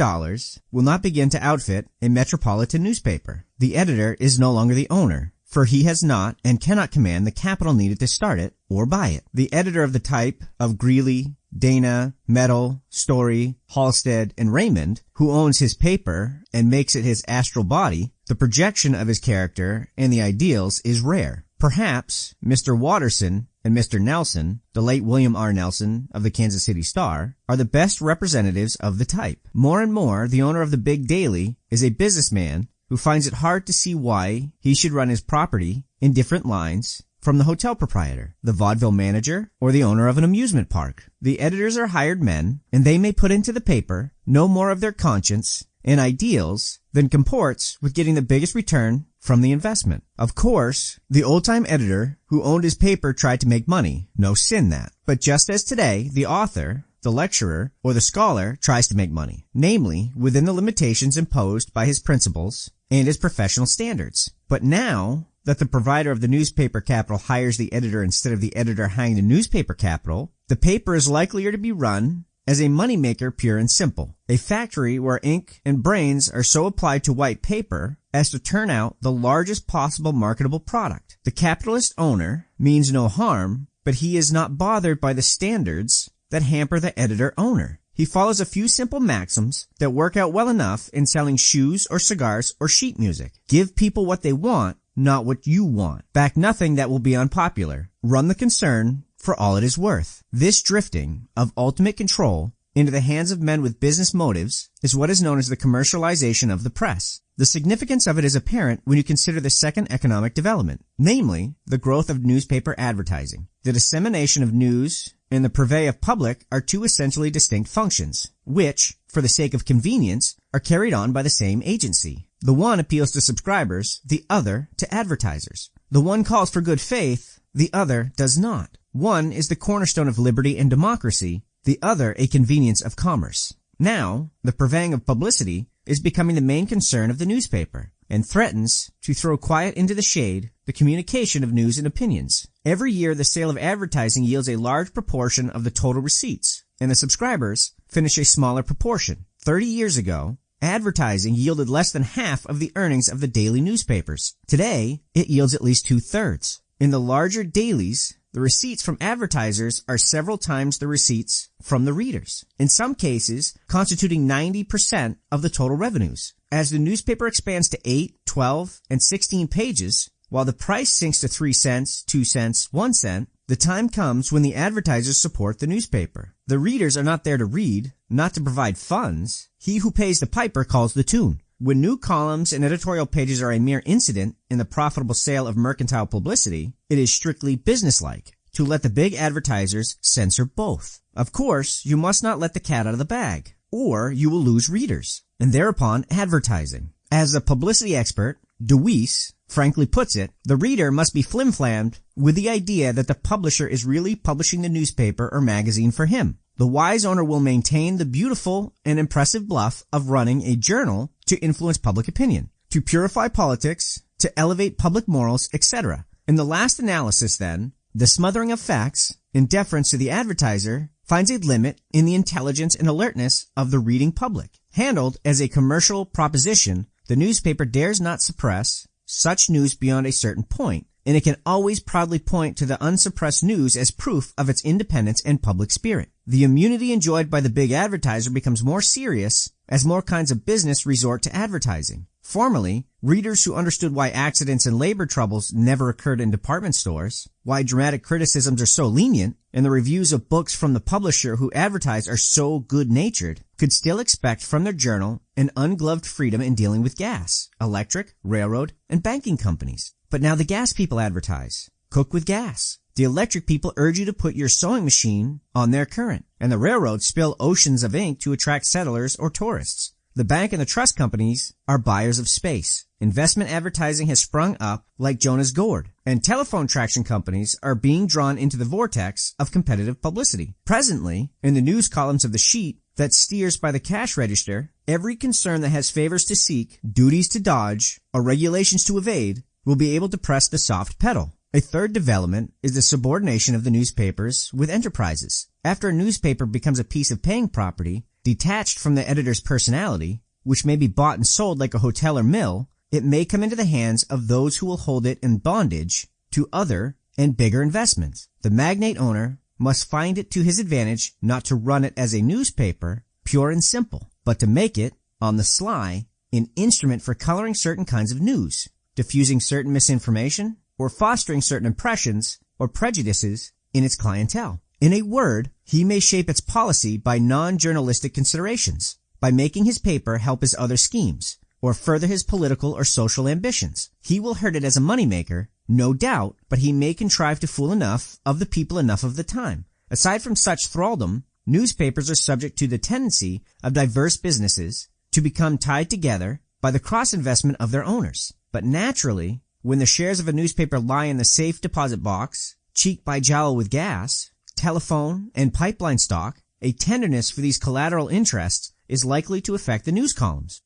will not begin to outfit a metropolitan newspaper. The editor is no longer the owner, for he has not and cannot command the capital needed to start it or buy it. The editor of the type of Greeley, Dana, Meadow, Story, Halstead, and Raymond, who owns his paper and makes it his astral body, the projection of his character and the ideals is rare. Perhaps Mr. Watterson and Mr. Nelson, the late William R. Nelson of the Kansas City Star, are the best representatives of the type. More and more, the owner of the big daily is a businessman who finds it hard to see why he should run his property in different lines from the hotel proprietor, the vaudeville manager, or the owner of an amusement park. The editors are hired men, and they may put into the paper no more of their conscience and ideals than comports with getting the biggest return from the investment. Of course, the old-time editor who owned his paper tried to make money. No sin that. But just as today, the author, the lecturer, or the scholar tries to make money, namely within the limitations imposed by his principles and his professional standards. But now that the provider of the newspaper capital hires the editor instead of the editor hiring the newspaper capital, the paper is likelier to be run as a moneymaker pure and simple, a factory where ink and brains are so applied to white paper as to turn out the largest possible marketable product. The capitalist owner means no harm, but he is not bothered by the standards that hamper the editor-owner. He follows a few simple maxims that work out well enough in selling shoes or cigars or sheet music. Give people what they want, not what you want. Back nothing that will be unpopular. Run the concern for all it is worth. This drifting of ultimate control into the hands of men with business motives is what is known as the commercialization of the press. The significance of it is apparent when you consider the second economic development, namely the growth of newspaper advertising. The dissemination of news and the purvey of public are 2 essentially distinct functions, which, for the sake of convenience, are carried on by the same agency. The one appeals to subscribers, the other to advertisers. The one calls for good faith, the other does not. One is the cornerstone of liberty and democracy, the other a convenience of commerce. Now, the purveying of publicity is becoming the main concern of the newspaper, and threatens to throw quiet into the shade the communication of news and opinions. Every year, the sale of advertising yields a large proportion of the total receipts, and the subscribers finish a smaller proportion. 30 years ago, advertising yielded less than half of the earnings of the daily newspapers. Today, it yields at least 2/3. In the larger dailies, The receipts from advertisers are several times the receipts from the readers, in some cases constituting 90% of the total revenues. As the newspaper expands to 8, 12, and 16 pages, while the price sinks to 3 cents, 2 cents, 1 cent, the time comes when the advertisers support the newspaper. The readers are not there to read, not to provide funds. He who pays the piper calls the tune. When new columns and editorial pages are a mere incident in the profitable sale of mercantile publicity, it is strictly businesslike to let the big advertisers censor both. Of course, you must not let the cat out of the bag, or you will lose readers, and thereupon advertising. As a publicity expert, DeWeese frankly puts it, the reader must be flim-flammed with the idea that the publisher is really publishing the newspaper or magazine for him. The wise owner will maintain the beautiful and impressive bluff of running a journal to influence public opinion, to purify politics, to elevate public morals, etc. In the last analysis, then, the smothering of facts, in deference to the advertiser, finds a limit in the intelligence and alertness of the reading public. Handled as a commercial proposition, the newspaper dares not suppress such news beyond a certain point, and it can always proudly point to the unsuppressed news as proof of its independence and public spirit. The immunity enjoyed by the big advertiser becomes more serious as more kinds of business resort to advertising. Formerly, readers who understood why accidents and labor troubles never occurred in department stores, why dramatic criticisms are so lenient, and the reviews of books from the publisher who advertise are so good-natured, could still expect from their journal an ungloved freedom in dealing with gas, electric, railroad, and banking companies. But now the gas people advertise. Cook with gas. The electric people urge you to put your sewing machine on their current, and the railroads spill oceans of ink to attract settlers or tourists. The bank and the trust companies are buyers of space. Investment advertising has sprung up like Jonah's gourd, and telephone traction companies are being drawn into the vortex of competitive publicity. Presently, in the news columns of the sheet that steers by the cash register, every concern that has favors to seek, duties to dodge, or regulations to evade will be able to press the soft pedal. A third development is the subordination of the newspapers with enterprises. After a newspaper becomes a piece of paying property, detached from the editor's personality, which may be bought and sold like a hotel or mill, it may come into the hands of those who will hold it in bondage to other and bigger investments. The magnate owner must find it to his advantage not to run it as a newspaper, pure and simple, but to make it, on the sly, an instrument for coloring certain kinds of news, diffusing certain misinformation, or fostering certain impressions or prejudices in its clientele. In a word, he may shape its policy by non-journalistic considerations, by making his paper help his other schemes, or further his political or social ambitions. He will hurt it as a moneymaker, no doubt, but he may contrive to fool enough of the people enough of the time. Aside from such thraldom, newspapers are subject to the tendency of diverse businesses to become tied together by the cross-investment of their owners. But naturally, when the shares of a newspaper lie in the safe deposit box, cheek by jowl with gas, telephone, and pipeline stock, a tenderness for these collateral interests is likely to affect the news columns.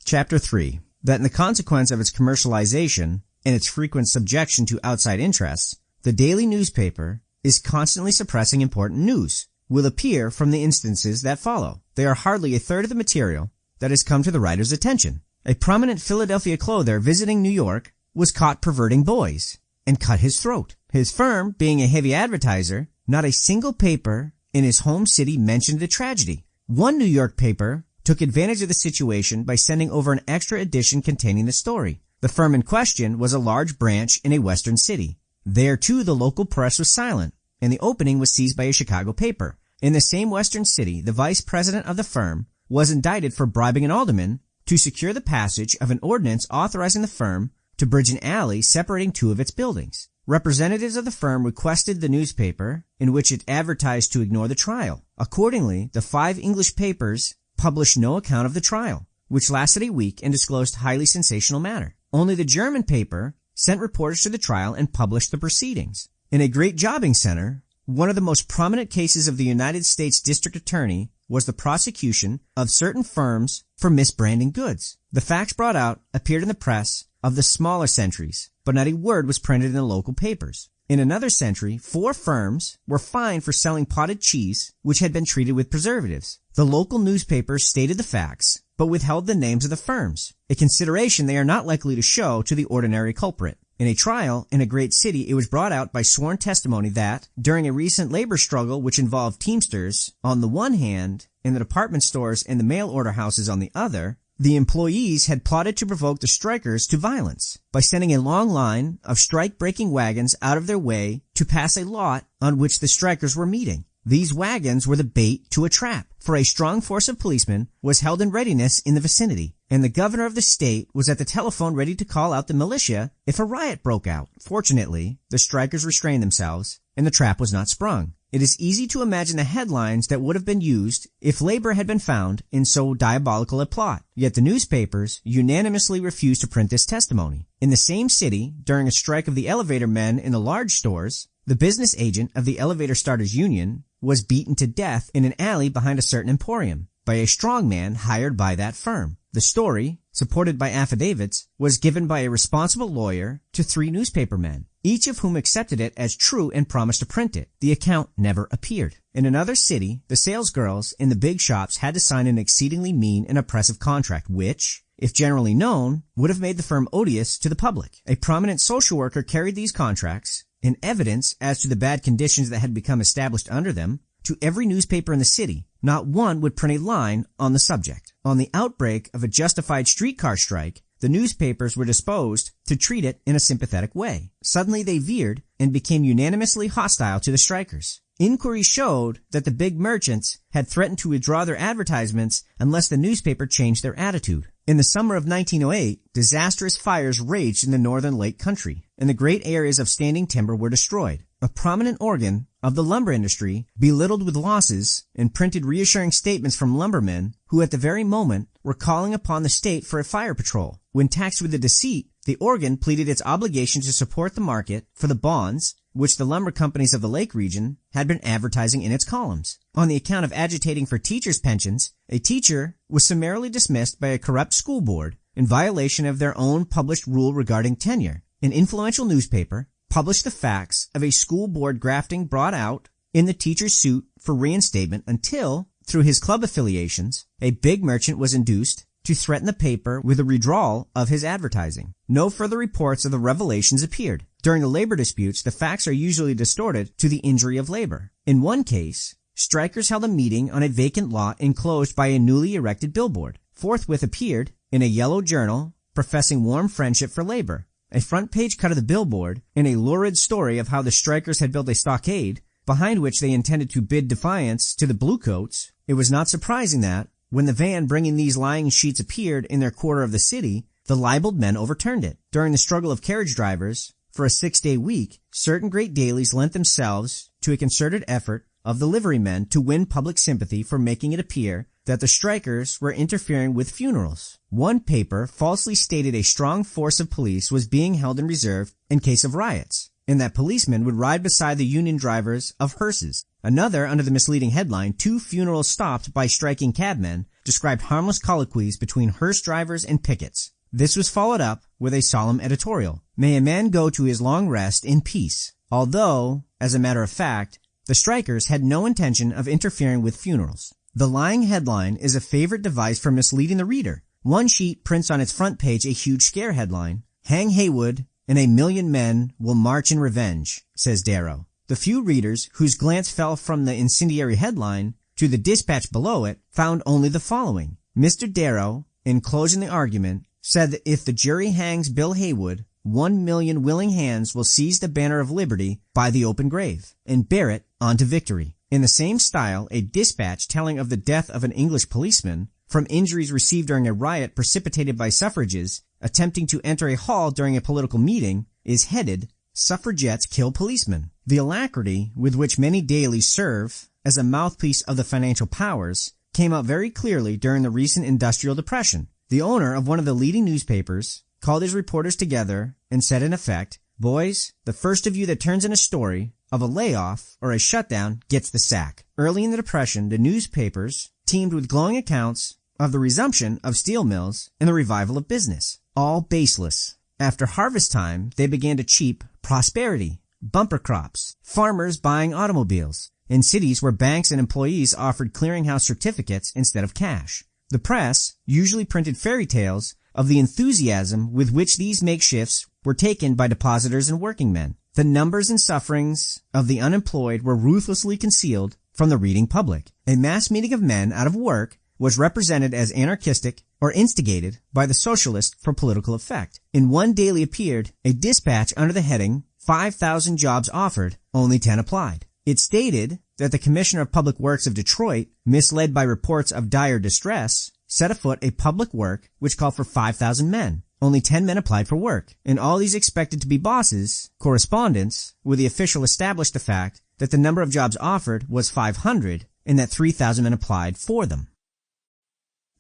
Chapter 3. That in the consequence of its commercialization and its frequent subjection to outside interests, the daily newspaper is constantly suppressing important news, will appear from the instances that follow. They are hardly a third of the material that has come to the writer's attention. A prominent Philadelphia clothier visiting New York was caught perverting boys and cut his throat. His firm, being a heavy advertiser, not a single paper in his home city mentioned the tragedy. One New York paper took advantage of the situation by sending over an extra edition containing the story. The firm in question was a large branch in a western city. There, too, the local press was silent, and the opening was seized by a Chicago paper. In the same western city, the vice president of the firm was indicted for bribing an alderman to secure the passage of an ordinance authorizing the firm to bridge an alley separating two of its buildings. Representatives of the firm requested the newspaper in which it advertised to ignore the trial. Accordingly, the 5 English papers published no account of the trial, which lasted a week and disclosed highly sensational matter. Only the German paper sent reporters to the trial and published the proceedings. In a great jobbing center, one of the most prominent cases of the United States District Attorney was the prosecution of certain firms for misbranding goods. The facts brought out appeared in the press of the smaller centuries, but not a word was printed in the local papers. In another century, 4 firms were fined for selling potted cheese which had been treated with preservatives. The local newspapers stated the facts, but withheld the names of the firms, a consideration they are not likely to show to the ordinary culprit. In a trial in a great city, it was brought out by sworn testimony that, during a recent labor struggle which involved Teamsters on the one hand and the department stores and the mail order houses on the other, the employees had plotted to provoke the strikers to violence by sending a long line of strike-breaking wagons out of their way to pass a lot on which the strikers were meeting. These wagons were the bait to a trap, for a strong force of policemen was held in readiness in the vicinity, and the governor of the state was at the telephone ready to call out the militia if a riot broke out. Fortunately, the strikers restrained themselves, and the trap was not sprung. It is easy to imagine the headlines that would have been used if labor had been found in so diabolical a plot. Yet the newspapers unanimously refused to print this testimony. In the same city, during a strike of the elevator men in the large stores, the business agent of the Elevator Starters Union was beaten to death in an alley behind a certain emporium by a strong man hired by that firm. The story, supported by affidavits, was given by a responsible lawyer to 3 newspaper men, each of whom accepted it as true and promised to print it. The account never appeared. In another city, the salesgirls in the big shops had to sign an exceedingly mean and oppressive contract which, if generally known, would have made the firm odious to the public. A prominent social worker carried these contracts, in evidence as to the bad conditions that had become established under them, to every newspaper in the city. Not one would print a line on the subject. On the outbreak of a justified streetcar strike, the newspapers were disposed to treat it in a sympathetic way. Suddenly they veered and became unanimously hostile to the strikers. Inquiries showed that the big merchants had threatened to withdraw their advertisements unless the newspaper changed their attitude. In the summer of 1908, disastrous fires raged in the northern lake country, and the great areas of standing timber were destroyed. A prominent organ of the lumber industry, belittled with losses, and printed reassuring statements from lumbermen who at the very moment were calling upon the state for a fire patrol. When taxed with the deceit, the organ pleaded its obligation to support the market for the bonds which the lumber companies of the lake region had been advertising in its columns. On the account of agitating for teachers' pensions, a teacher was summarily dismissed by a corrupt school board in violation of their own published rule regarding tenure. An influential newspaper published the facts of a school board grafting brought out in the teacher's suit for reinstatement until, through his club affiliations, a big merchant was induced to threaten the paper with a withdrawal of his advertising. No further reports of the revelations appeared. During the labor disputes, the facts are usually distorted to the injury of labor. In one case, strikers held a meeting on a vacant lot enclosed by a newly erected billboard. Forthwith appeared, in a yellow journal, professing warm friendship for labor, a front-page cut of the billboard, and a lurid story of how the strikers had built a stockade, behind which they intended to bid defiance to the bluecoats. It was not surprising that, when the van bringing these lying sheets appeared in their quarter of the city, the libeled men overturned it. During the struggle of carriage drivers, for a 6-day week, certain great dailies lent themselves to a concerted effort of the liverymen to win public sympathy for making it appear that the strikers were interfering with funerals. One paper falsely stated a strong force of police was being held in reserve in case of riots, and that policemen would ride beside the union drivers of hearses. Another, under the misleading headline, 2 funerals stopped by striking cabmen, described harmless colloquies between hearse drivers and pickets. This was followed up with a solemn editorial. May a man go to his long rest in peace, although, as a matter of fact, the strikers had no intention of interfering with funerals. The lying headline is a favorite device for misleading the reader. One sheet prints on its front page a huge scare headline, "Hang Haywood and 1,000,000 men will march in revenge," says Darrow. The few readers whose glance fell from the incendiary headline to the dispatch below it found only the following. Mr. Darrow, in closing the argument, said that if the jury hangs Bill Haywood, 1,000,000 willing hands will seize the banner of liberty by the open grave and bear it on to victory. In the same style, a dispatch telling of the death of an English policeman from injuries received during a riot precipitated by suffragists attempting to enter a hall during a political meeting is headed, "Suffragettes Kill Policemen." The alacrity with which many dailies serve as a mouthpiece of the financial powers came out very clearly during the recent industrial depression. The owner of one of the leading newspapers called his reporters together and said in effect, "Boys, the first of you that turns in a story of a layoff or a shutdown gets the sack." Early in the Depression, the newspapers teemed with glowing accounts of the resumption of steel mills and the revival of business. All baseless. After harvest time, they began to cheap prosperity, bumper crops, farmers buying automobiles, in cities where banks and employees offered clearinghouse certificates instead of cash. The press usually printed fairy tales of the enthusiasm with which these makeshifts were taken by depositors and working men. The numbers and sufferings of the unemployed were ruthlessly concealed from the reading public. A mass meeting of men out of work was represented as anarchistic or instigated by the socialists for political effect. In one daily appeared a dispatch under the heading 5,000 jobs offered, only 10 applied. It stated that the Commissioner of Public Works of Detroit, misled by reports of dire distress, set afoot a public work which called for 5,000 men. Only 10 men applied for work, and all these expected to be bosses. Correspondence with the official established the fact that the number of jobs offered was 500 and that 3,000 men applied for them.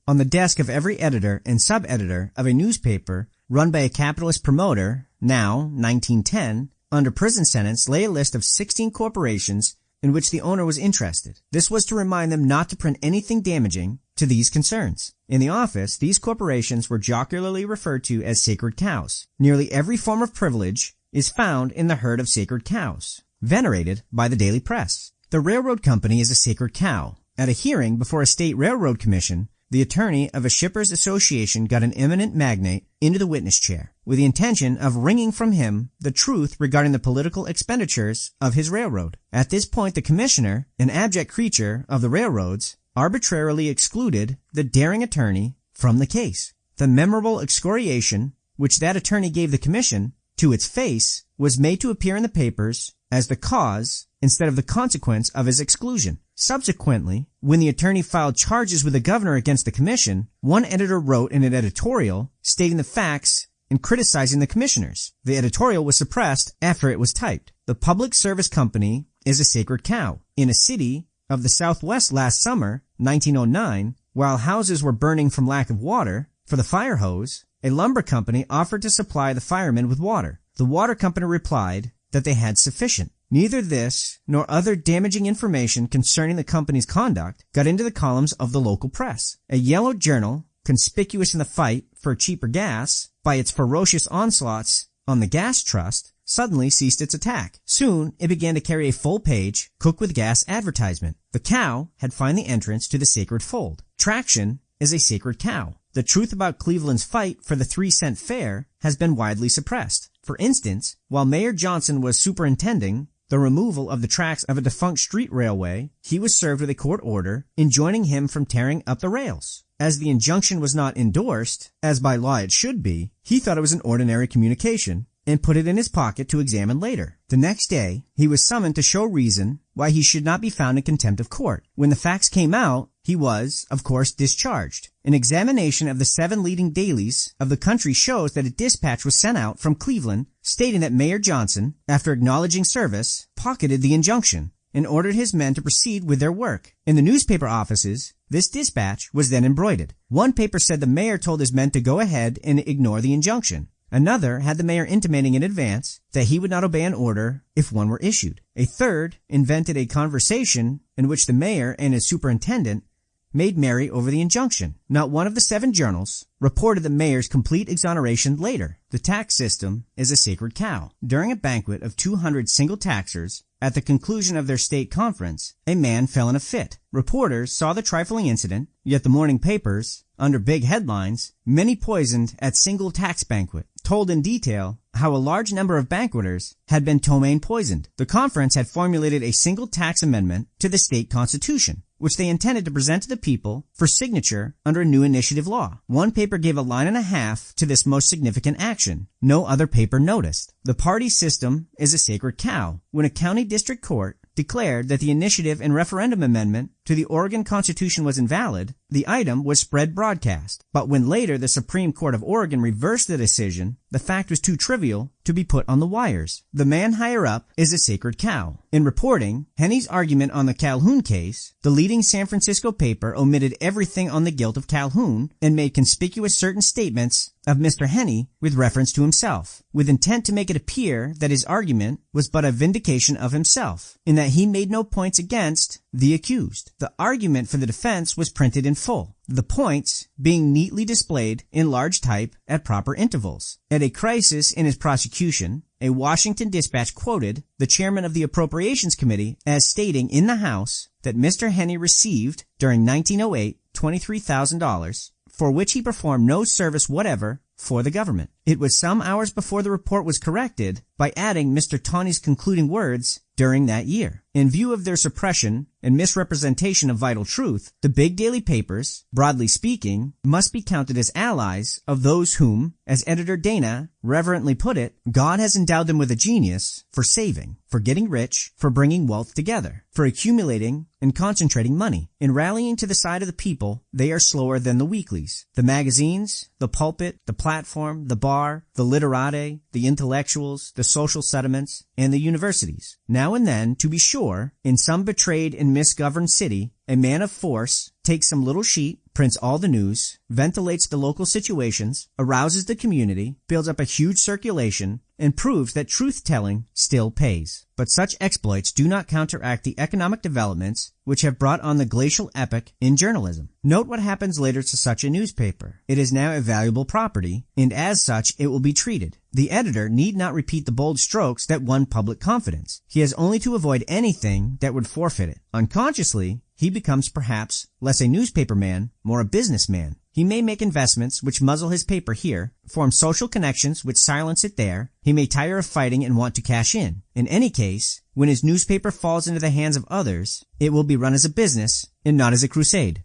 On the desk of every editor and sub-editor of a newspaper run by a capitalist promoter, now 1910, under prison sentence lay a list of 16 corporations in which the owner was interested. This was to remind them not to print anything damaging to these concerns. In the office, these corporations were jocularly referred to as sacred cows. Nearly every form of privilege is found in the herd of sacred cows, venerated by the daily press. The railroad company is a sacred cow. At a hearing before a state railroad commission, the attorney of a shippers association got an eminent magnate into the witness chair with the intention of wringing from him the truth regarding the political expenditures of his railroad. At this point, the commissioner, an abject creature of the railroads, arbitrarily excluded the daring attorney from the case. The memorable excoriation which that attorney gave the commission to its face was made to appear in the papers as the cause instead of the consequence of his exclusion. Subsequently, when the attorney filed charges with the governor against the commission, one editor wrote in an editorial stating the facts and criticizing the commissioners. The editorial was suppressed after it was typed. The Public Service Company is a sacred cow. In a city of the Southwest last summer, 1909, while houses were burning from lack of water for the fire hose, a lumber company offered to supply the firemen with water. The water company replied that they had sufficient. Neither this nor other damaging information concerning the company's conduct got into the columns of the local press. A yellow journal, conspicuous in the fight for cheaper gas by its ferocious onslaughts on the gas trust, suddenly ceased its attack. Soon it began to carry a full-page cook with gas advertisement. The cow had found the entrance to the sacred fold. Traction is a sacred cow. The truth about Cleveland's fight for the 3-cent fare has been widely suppressed. For instance, while Mayor Johnson was superintending the removal of the tracks of a defunct street railway, he was served with a court order enjoining him from tearing up the rails. As the injunction was not endorsed, as by law it should be, he thought it was an ordinary communication and put it in his pocket to examine later. The next day, he was summoned to show reason why he should not be found in contempt of court. When the facts came out, he was, of course, discharged. An examination of the 7 leading dailies of the country shows that a dispatch was sent out from Cleveland stating that Mayor Johnson, after acknowledging service, pocketed the injunction and ordered his men to proceed with their work. In the newspaper offices, this dispatch was then embroidered. One paper said the mayor told his men to go ahead and ignore the injunction. Another had the mayor intimating in advance that he would not obey an order if one were issued. A third invented a conversation in which the mayor and his superintendent made merry over the injunction. Not one of the 7 journals reported the mayor's complete exoneration later. The tax system is a sacred cow. During a banquet of 200 single taxers, at the conclusion of their state conference, a man fell in a fit. Reporters saw the trifling incident, yet the morning papers, under big headlines, "Many poisoned at single tax banquet," told in detail how a large number of banqueters had been ptomaine poisoned. The conference had formulated a single tax amendment to the state constitution, which they intended to present to the people for signature under a new initiative law. One paper gave a line and a half to this most significant action. No other paper noticed. The party system is a sacred cow. When a county district court declared that the initiative and referendum amendment to the Oregon Constitution was invalid, the item was spread broadcast. But when later the Supreme Court of Oregon reversed the decision, the fact was too trivial to be put on the wires. The man higher up is a sacred cow. In reporting Henney's argument on the Calhoun case, the leading San Francisco paper omitted everything on the guilt of Calhoun and made conspicuous certain statements of Mr. Henney with reference to himself, with intent to make it appear that his argument was but a vindication of himself, in that he made no points against the accused. The argument for the defense was printed in full, the points being neatly displayed in large type at proper intervals. At a crisis in his prosecution, a Washington Dispatch quoted the chairman of the Appropriations Committee as stating in the House that Mr. Henney received during 1908 $23,000, for which he performed no service whatever for the government. It was some hours before the report was corrected by adding Mr. Tawney's concluding words during that year. In view of their suppression and misrepresentation of vital truth, the big daily papers, broadly speaking, must be counted as allies of those whom, as editor Dana reverently put it, God has endowed them with a genius for saving, for getting rich, for bringing wealth together, for accumulating and concentrating money. In rallying to the side of the people, they are slower than the weeklies, the magazines, the pulpit, the platform, the bar, the literati, the intellectuals, the social settlements, and the universities. Now and then, to be sure, in some betrayed and misgoverned city, a man of force takes some little sheet, prints all the news, ventilates the local situations, arouses the community, builds up a huge circulation, and proves that truth-telling still pays. But such exploits do not counteract the economic developments which have brought on the glacial epoch in journalism. Note what happens later to such a newspaper. It is now a valuable property, and as such it will be treated. The editor need not repeat the bold strokes that won public confidence. He has only to avoid anything that would forfeit it. Unconsciously, he becomes perhaps less a newspaper man, more a businessman. He may make investments which muzzle his paper here, form social connections which silence it there. He may tire of fighting and want to cash in. In any case, when his newspaper falls into the hands of others, it will be run as a business and not as a crusade.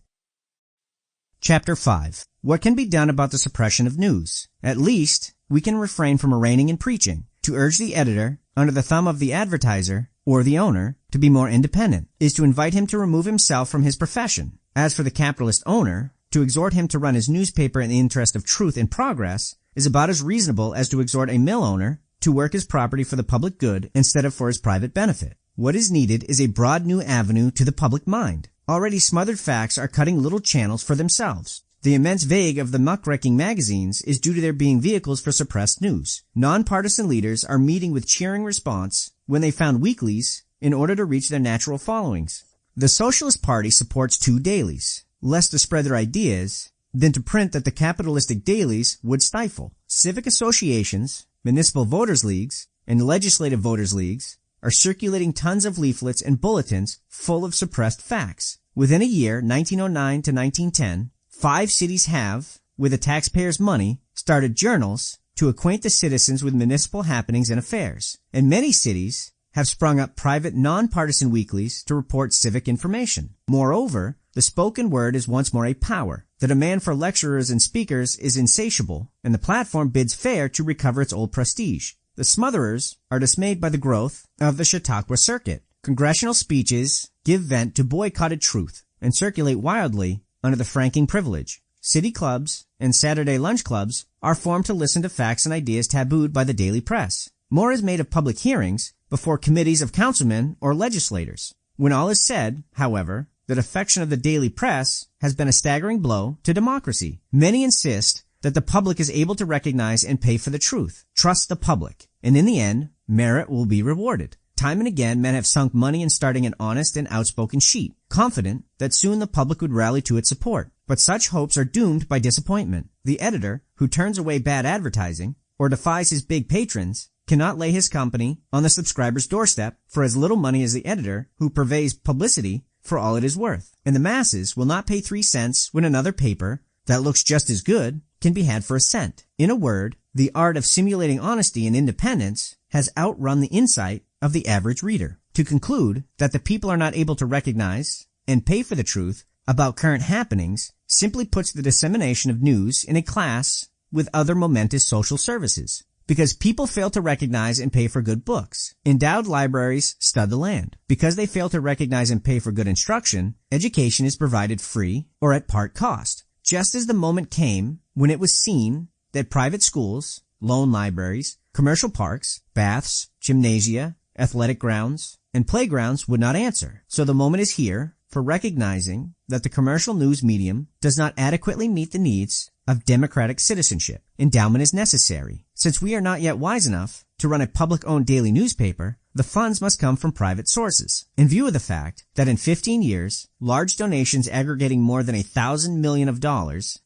Chapter 5. What can be done about the suppression of news? At least, we can refrain from arraigning and preaching. To urge the editor, under the thumb of the advertiser, or the owner, to be more independent, is to invite him to remove himself from his profession. As for the capitalist owner, to exhort him to run his newspaper in the interest of truth and progress is about as reasonable as to exhort a mill owner to work his property for the public good instead of for his private benefit. What is needed is a broad new avenue to the public mind. Already smothered facts are cutting little channels for themselves. The immense vague of the muckraking magazines is due to their being vehicles for suppressed news. Non-partisan leaders are meeting with cheering response when they found weeklies in order to reach their natural followings. The Socialist Party supports 2 dailies, less to spread their ideas than to print that the capitalistic dailies would stifle. Civic associations, municipal voters' leagues, and legislative voters' leagues are circulating tons of leaflets and bulletins full of suppressed facts. Within a year, 1909 to 1910, 5 cities have, with the taxpayers' money, started journals to acquaint the citizens with municipal happenings and affairs. And many cities have sprung up private non-partisan weeklies to report civic information. Moreover, the spoken word is once more a power. The demand for lecturers and speakers is insatiable, and the platform bids fair to recover its old prestige. The smotherers are dismayed by the growth of the Chautauqua Circuit. Congressional speeches give vent to boycotted truth and circulate wildly under the franking privilege. City clubs and Saturday lunch clubs are formed to listen to facts and ideas tabooed by the daily press. More is made of public hearings before committees of councilmen or legislators. When all is said, however, the defection of the daily press has been a staggering blow to democracy. Many insist that the public is able to recognize and pay for the truth. Trust the public, and in the end, merit will be rewarded. Time and again, men have sunk money in starting an honest and outspoken sheet, confident that soon the public would rally to its support. But such hopes are doomed by disappointment. The editor, who turns away bad advertising or defies his big patrons, cannot lay his company on the subscriber's doorstep for as little money as the editor, who purveys publicity for all it is worth. And the masses will not pay 3 cents when another paper that looks just as good can be had for a cent. In a word, the art of simulating honesty and independence has outrun the insight of the average reader. To conclude that the people are not able to recognize and pay for the truth about current happenings simply puts the dissemination of news in a class with other momentous social services. Because people fail to recognize and pay for good books, endowed libraries stud the land. Because they fail to recognize and pay for good instruction, education is provided free or at part cost. Just as the moment came when it was seen that private schools, loan libraries, commercial parks, baths, gymnasia, athletic grounds, and playgrounds would not answer. So the moment is here for recognizing that the commercial news medium does not adequately meet the needs of democratic citizenship. Endowment is necessary. Since we are not yet wise enough to run a public-owned daily newspaper, the funds must come from private sources. In view of the fact that in 15 years, large donations aggregating more than $1,000 million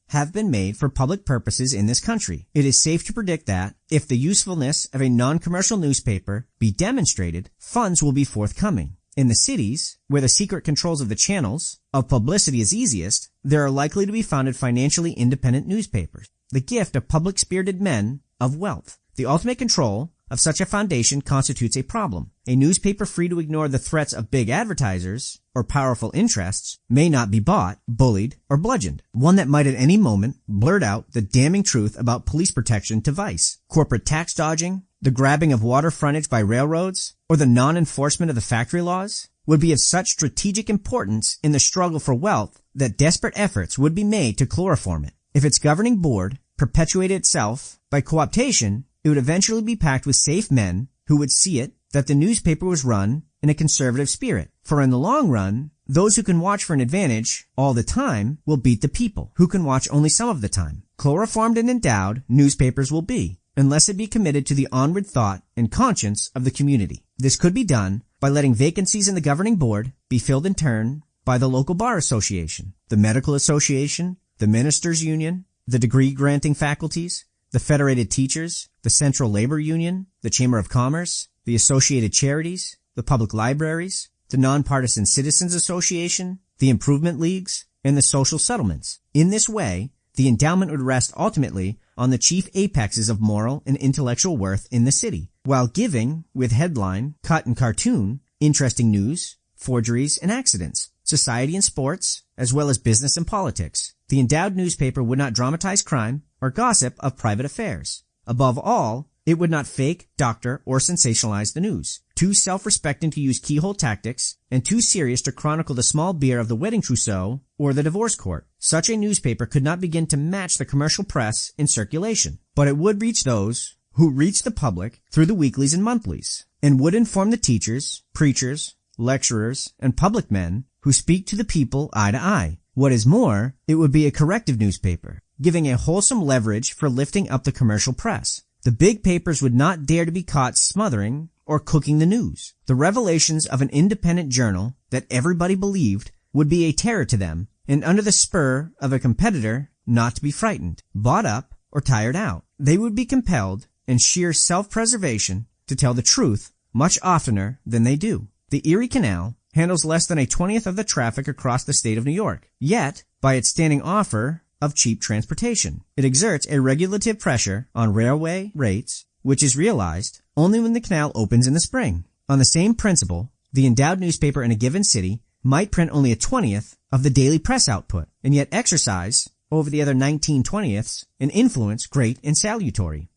have been made for public purposes in this country, it is safe to predict that, if the usefulness of a non-commercial newspaper be demonstrated, funds will be forthcoming. In the cities, where the secret controls of the channels of publicity is easiest, there are likely to be founded financially independent newspapers. the gift of public-spirited men of wealth. The ultimate control of such a foundation constitutes a problem. A newspaper free to ignore the threats of big advertisers or powerful interests may not be bought, bullied, or bludgeoned. One that might at any moment blurt out the damning truth about police protection to vice, corporate tax dodging, the grabbing of water frontage by railroads, or the non-enforcement of the factory laws would be of such strategic importance in the struggle for wealth that desperate efforts would be made to chloroform it. If its governing board perpetuated itself by co-optation, it would eventually be packed with safe men who would see it that the newspaper was run in a conservative spirit. For in the long run, those who can watch for an advantage all the time will beat the people who can watch only some of the time. Chloroformed and endowed newspapers will be, unless it be committed to the onward thought and conscience of the community. This could be done by letting vacancies in the governing board be filled in turn by the local bar association, the medical association, the ministers' union, the degree-granting faculties, the federated teachers, the Central Labor Union, the Chamber of Commerce, the Associated Charities, the public libraries, the Nonpartisan Citizens Association, the Improvement Leagues, and the social settlements. In this way, the endowment would rest ultimately on the chief apexes of moral and intellectual worth in the city, while giving, with headline, cut, and cartoon, interesting news, forgeries, and accidents, society and sports, as well as business and politics. The endowed newspaper would not dramatize crime or gossip of private affairs. Above all, it would not fake, doctor, or sensationalize the news. Too self-respecting to use keyhole tactics, and too serious to chronicle the small beer of the wedding trousseau or the divorce court. Such a newspaper could not begin to match the commercial press in circulation, but it would reach those who reach the public through the weeklies and monthlies, and would inform the teachers, preachers, lecturers, and public men who speak to the people eye to eye. What is more, it would be a corrective newspaper, giving a wholesome leverage for lifting up the commercial press. The big papers would not dare to be caught smothering or cooking the news. The revelations of an independent journal that everybody believed would be a terror to them, and under the spur of a competitor not to be frightened, bought up, or tired out. They would be compelled, in sheer self-preservation, to tell the truth much oftener than they do. The Erie Canal handles less than a 20th of the traffic across the state of New York, yet, by its standing offer of cheap transportation, it exerts a regulative pressure on railway rates, which is realized only when the canal opens in the spring. On the same principle, the endowed newspaper in a given city might print only a 20th of the daily press output, and yet exercise, over the other 19/20ths, an influence great and salutary.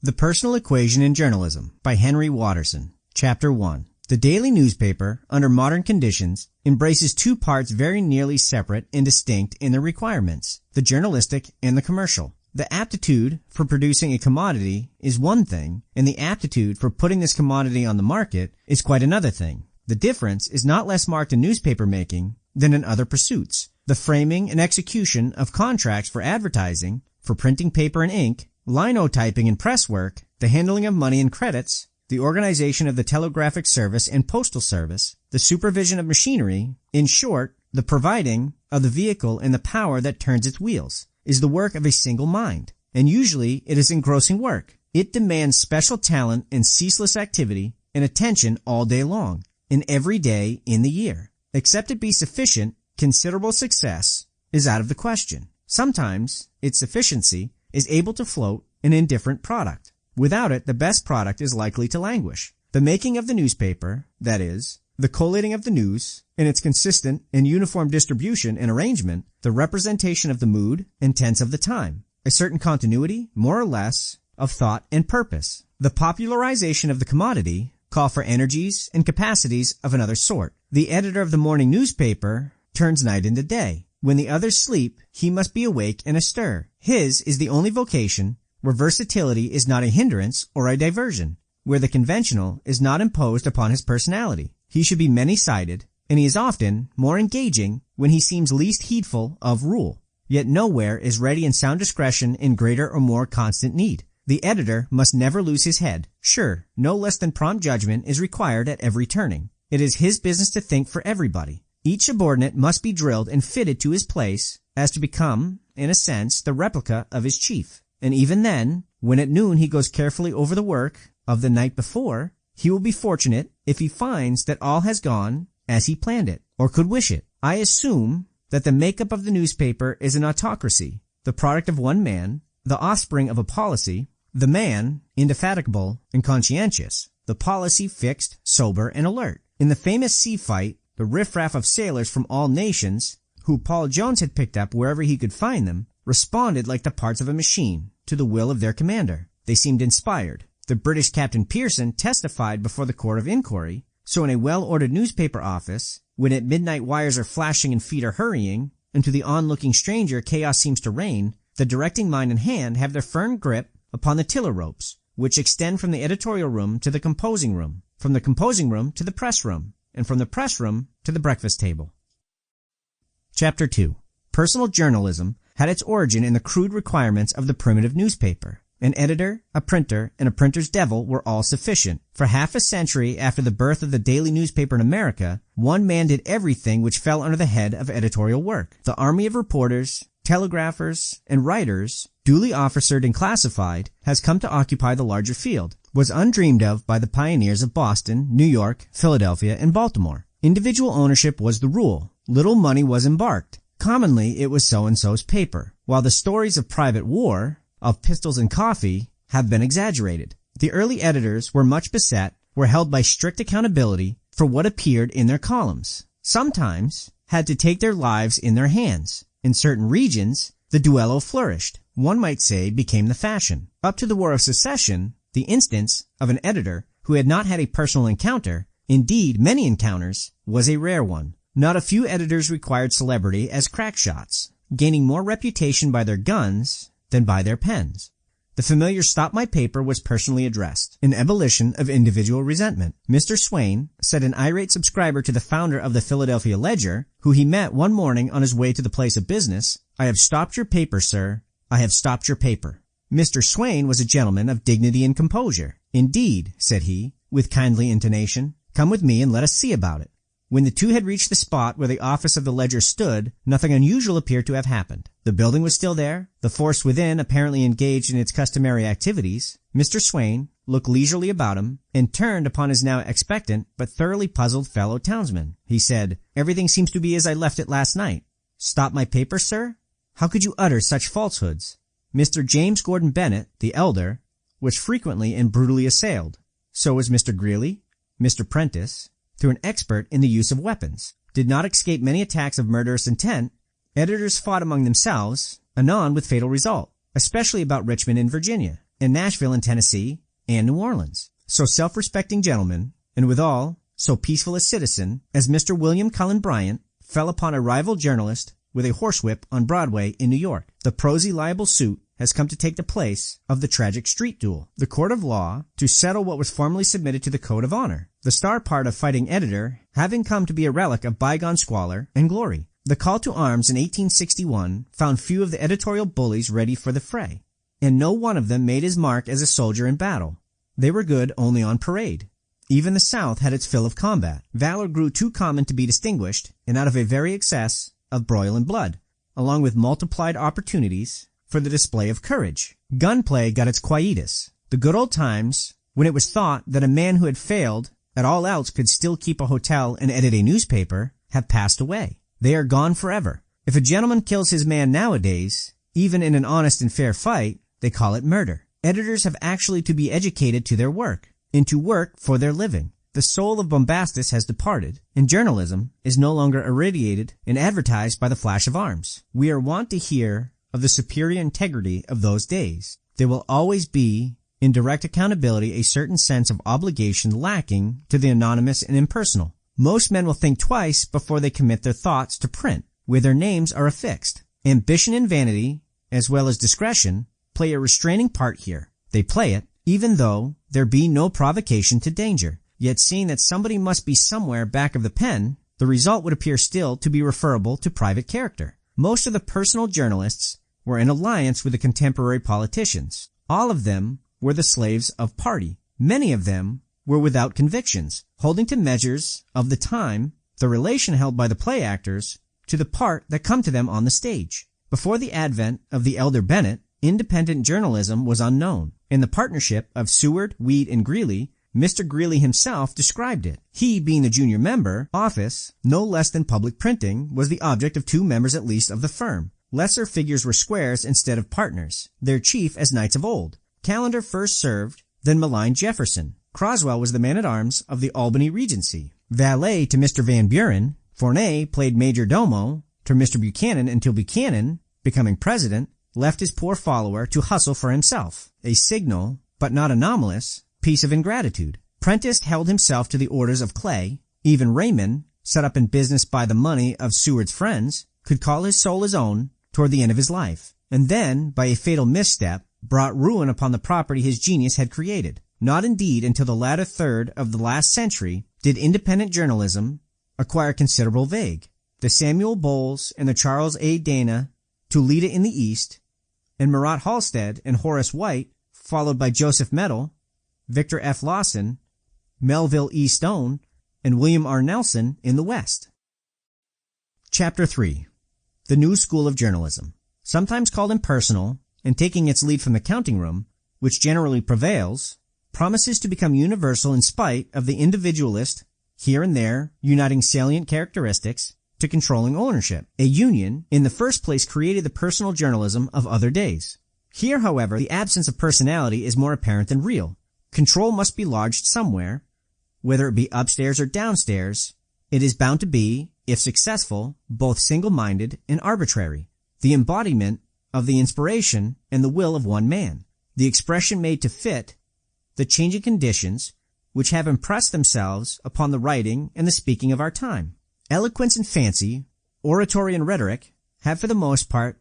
The Personal Equation in Journalism by Henry Watterson. Chapter 1. The daily newspaper, under modern conditions, embraces two parts very nearly separate and distinct in their requirements, the journalistic and the commercial. The aptitude for producing a commodity is one thing, and the aptitude for putting this commodity on the market is quite another thing. The difference is not less marked in newspaper making than in other pursuits. The framing and execution of contracts for advertising, for printing paper and ink, linotyping and press work, the handling of money and credits, the organization of the telegraphic service and postal service, the supervision of machinery, in short, the providing of the vehicle and the power that turns its wheels, is the work of a single mind, and usually it is engrossing work. It demands special talent and ceaseless activity and attention all day long, and every day in the year. Except it be sufficient, considerable success is out of the question. Sometimes its sufficiency is able to float an indifferent product. Without it, the best product is likely to languish. The making of the newspaper, that is, the collating of the news, and its consistent and uniform distribution and arrangement, the representation of the mood and tense of the time, a certain continuity, more or less, of thought and purpose. The popularization of the commodity call for energies and capacities of another sort. The editor of the morning newspaper turns night into day. When the others sleep, he must be awake and astir. His is the only vocation where versatility is not a hindrance or a diversion, where the conventional is not imposed upon his personality. He should be many-sided, and he is often more engaging when he seems least heedful of rule. Yet nowhere is ready and sound discretion in greater or more constant need. The editor must never lose his head. Sure, no less than prompt judgment is required at every turning. It is his business to think for everybody. Each subordinate must be drilled and fitted to his place as to become, in a sense, the replica of his chief. And even then, when at noon he goes carefully over the work of the night before, he will be fortunate if he finds that all has gone as he planned it, or could wish it. I assume that the makeup of the newspaper is an autocracy, the product of one man, the offspring of a policy, the man, indefatigable and conscientious, the policy fixed, sober, and alert. In the famous sea fight, the riffraff of sailors from all nations, who Paul Jones had picked up wherever he could find them, responded like the parts of a machine to the will of their commander. They seemed inspired. The British Captain Pearson testified before the court of inquiry, so in a well-ordered newspaper office, when at midnight wires are flashing and feet are hurrying, and to the onlooking stranger chaos seems to reign, the directing mind and hand have their firm grip upon the tiller ropes, which extend from the editorial room to the composing room, from the composing room to the press room, and from the press room to the breakfast table. Chapter 2. Personal journalism had its origin in the crude requirements of the primitive newspaper. An editor, a printer, and a printer's devil were all sufficient. For half a century after the birth of the daily newspaper in America, one man did everything which fell under the head of editorial work. The army of reporters, telegraphers, and writers, duly officered and classified, has come to occupy the larger field, was undreamed of by the pioneers of Boston, New York, Philadelphia, and Baltimore. Individual ownership was the rule. Little money was embarked. Commonly it was so-and-so's paper, while the stories of private war, of pistols and coffee, have been exaggerated. The early editors were much beset, were held by strict accountability for what appeared in their columns, sometimes had to take their lives in their hands. In certain regions, the duello flourished. One might say became the fashion. Up to the War of Secession, the instance of an editor who had not had a personal encounter, indeed many encounters, was a rare one. Not a few editors required celebrity as crack shots, gaining more reputation by their guns than by their pens. The familiar "Stop my paper" was personally addressed, an ebullition of individual resentment. Mr. Swain, said an irate subscriber to the founder of the Philadelphia Ledger, who he met one morning on his way to the place of business, "I have stopped your paper, sir. I have stopped your paper." Mr. Swain was a gentleman of dignity and composure. "Indeed," said he, with kindly intonation, "come with me and let us see about it." When the two had reached the spot where the office of the Ledger stood, nothing unusual appeared to have happened. The building was still there, the force within apparently engaged in its customary activities. Mr. Swain looked leisurely about him, and turned upon his now expectant but thoroughly puzzled fellow townsman. He said, "Everything seems to be as I left it last night." "Stop my paper, sir? How could you utter such falsehoods?" Mr. James Gordon Bennett, the elder, was frequently and brutally assailed. So was Mr. Greeley, Mr. Prentice, through an expert in the use of weapons, did not escape many attacks of murderous intent. Editors fought among themselves, anon with fatal result, especially about Richmond in Virginia, and Nashville in Tennessee, and New Orleans. So self-respecting gentleman, and withal so peaceful a citizen, as Mr. William Cullen Bryant, fell upon a rival journalist with a horsewhip on Broadway in New York. The prosy libel suit has come to take the place of the tragic street duel. The court of law to settle what was formerly submitted to the code of honor. The star part of fighting editor having come to be a relic of bygone squalor and glory. The call to arms in 1861 found few of the editorial bullies ready for the fray, and no one of them made his mark as a soldier in battle. They were good only on parade. Even the South had its fill of combat. Valor grew too common to be distinguished, and out of a very excess of broil and blood, along with multiplied opportunities for the display of courage. Gunplay got its quietus. The good old times, when it was thought that a man who had failed at all else could still keep a hotel and edit a newspaper, have passed away. They are gone forever. If a gentleman kills his man nowadays, even in an honest and fair fight, they call it murder. Editors have actually to be educated to their work, and to work for their living. The soul of bombastus has departed, and journalism is no longer irradiated and advertised by the flash of arms. We are wont to hear of the superior integrity of those days. There will always be, in direct accountability, a certain sense of obligation lacking to the anonymous and impersonal. Most men will think twice before they commit their thoughts to print, where their names are affixed. Ambition and vanity, as well as discretion, play a restraining part here. They play it, even though there be no provocation to danger. Yet seeing that somebody must be somewhere back of the pen, the result would appear still to be referable to private character. Most of the personal journalists were in alliance with the contemporary politicians. All of them were the slaves of party. Many of them were without convictions, holding to measures of the time, the relation held by the play actors to the part that come to them on the stage. Before the advent of the elder Bennett, independent journalism was unknown. In the partnership of Seward, Weed, and Greeley, Mr. Greeley himself described it. He, being the junior member, office, no less than public printing, was the object of two members at least of the firm. Lesser figures were squares instead of partners, their chief as knights of old. Callender first served, then maligned Jefferson. Croswell was the man-at-arms of the Albany Regency. Valet to Mr. Van Buren, Fournay played major domo to Mr. Buchanan until Buchanan, becoming president, left his poor follower to hustle for himself. A signal, but not anomalous, piece of ingratitude. Prentice held himself to the orders of Clay. Even Raymond, set up in business by the money of Seward's friends, could call his soul his own toward the end of his life, and then, by a fatal misstep, brought ruin upon the property his genius had created. Not indeed until the latter third of the last century did independent journalism acquire considerable vague. The Samuel Bowles and the Charles A. Dana to lead it in the East, and Murat Halstead and Horace White, followed by Joseph Medal, Victor F. Lawson, Melville E. Stone, and William R. Nelson in the West. Chapter 3. The New School of Journalism. Sometimes called impersonal, and taking its lead from the counting room, which generally prevails, promises to become universal in spite of the individualist, here and there, uniting salient characteristics to controlling ownership. A union, in the first place, created the personal journalism of other days. Here, however, the absence of personality is more apparent than real. Control must be lodged somewhere. Whether it be upstairs or downstairs, it is bound to be, if successful, both single-minded and arbitrary. The embodiment of the inspiration and the will of one man. The expression made to fit the changing conditions which have impressed themselves upon the writing and the speaking of our time. Eloquence and fancy, oratory and rhetoric, have for the most part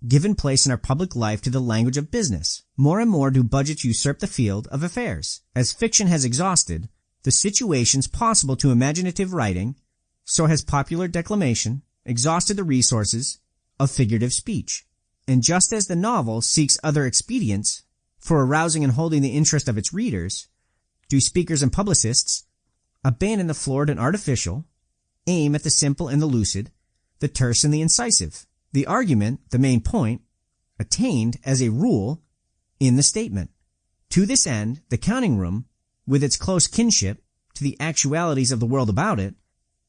given place in our public life to the language of business. More and more do budgets usurp the field of affairs. As fiction has exhausted the situations possible to imaginative writing, so has popular declamation exhausted the resources of figurative speech. And just as the novel seeks other expedients for arousing and holding the interest of its readers, do speakers and publicists abandon the florid and artificial, aim at the simple and the lucid, the terse and the incisive, the argument, the main point, attained as a rule in the statement. To this end, the counting room, with its close kinship to the actualities of the world about it,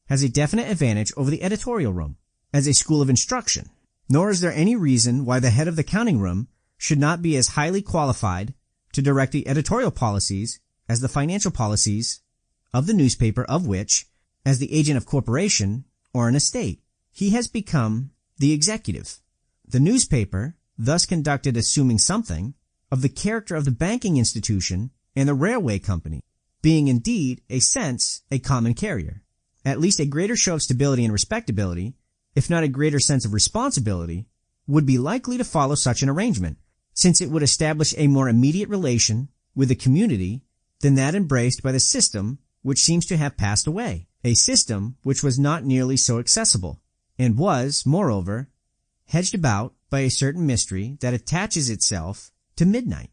has a definite advantage over the editorial room as a school of instruction. Nor is there any reason why the head of the counting room should not be as highly qualified to direct the editorial policies as the financial policies of the newspaper of which, as the agent of corporation or an estate, he has become the executive. The newspaper, thus conducted, assuming something of the character of the banking institution and the railway company, being indeed a sense a common carrier, at least a greater show of stability and respectability, if not a greater sense of responsibility, would be likely to follow such an arrangement, since it would establish a more immediate relation with the community than that embraced by the system which seems to have passed away, a system which was not nearly so accessible, and was, moreover, hedged about by a certain mystery that attaches itself to midnight,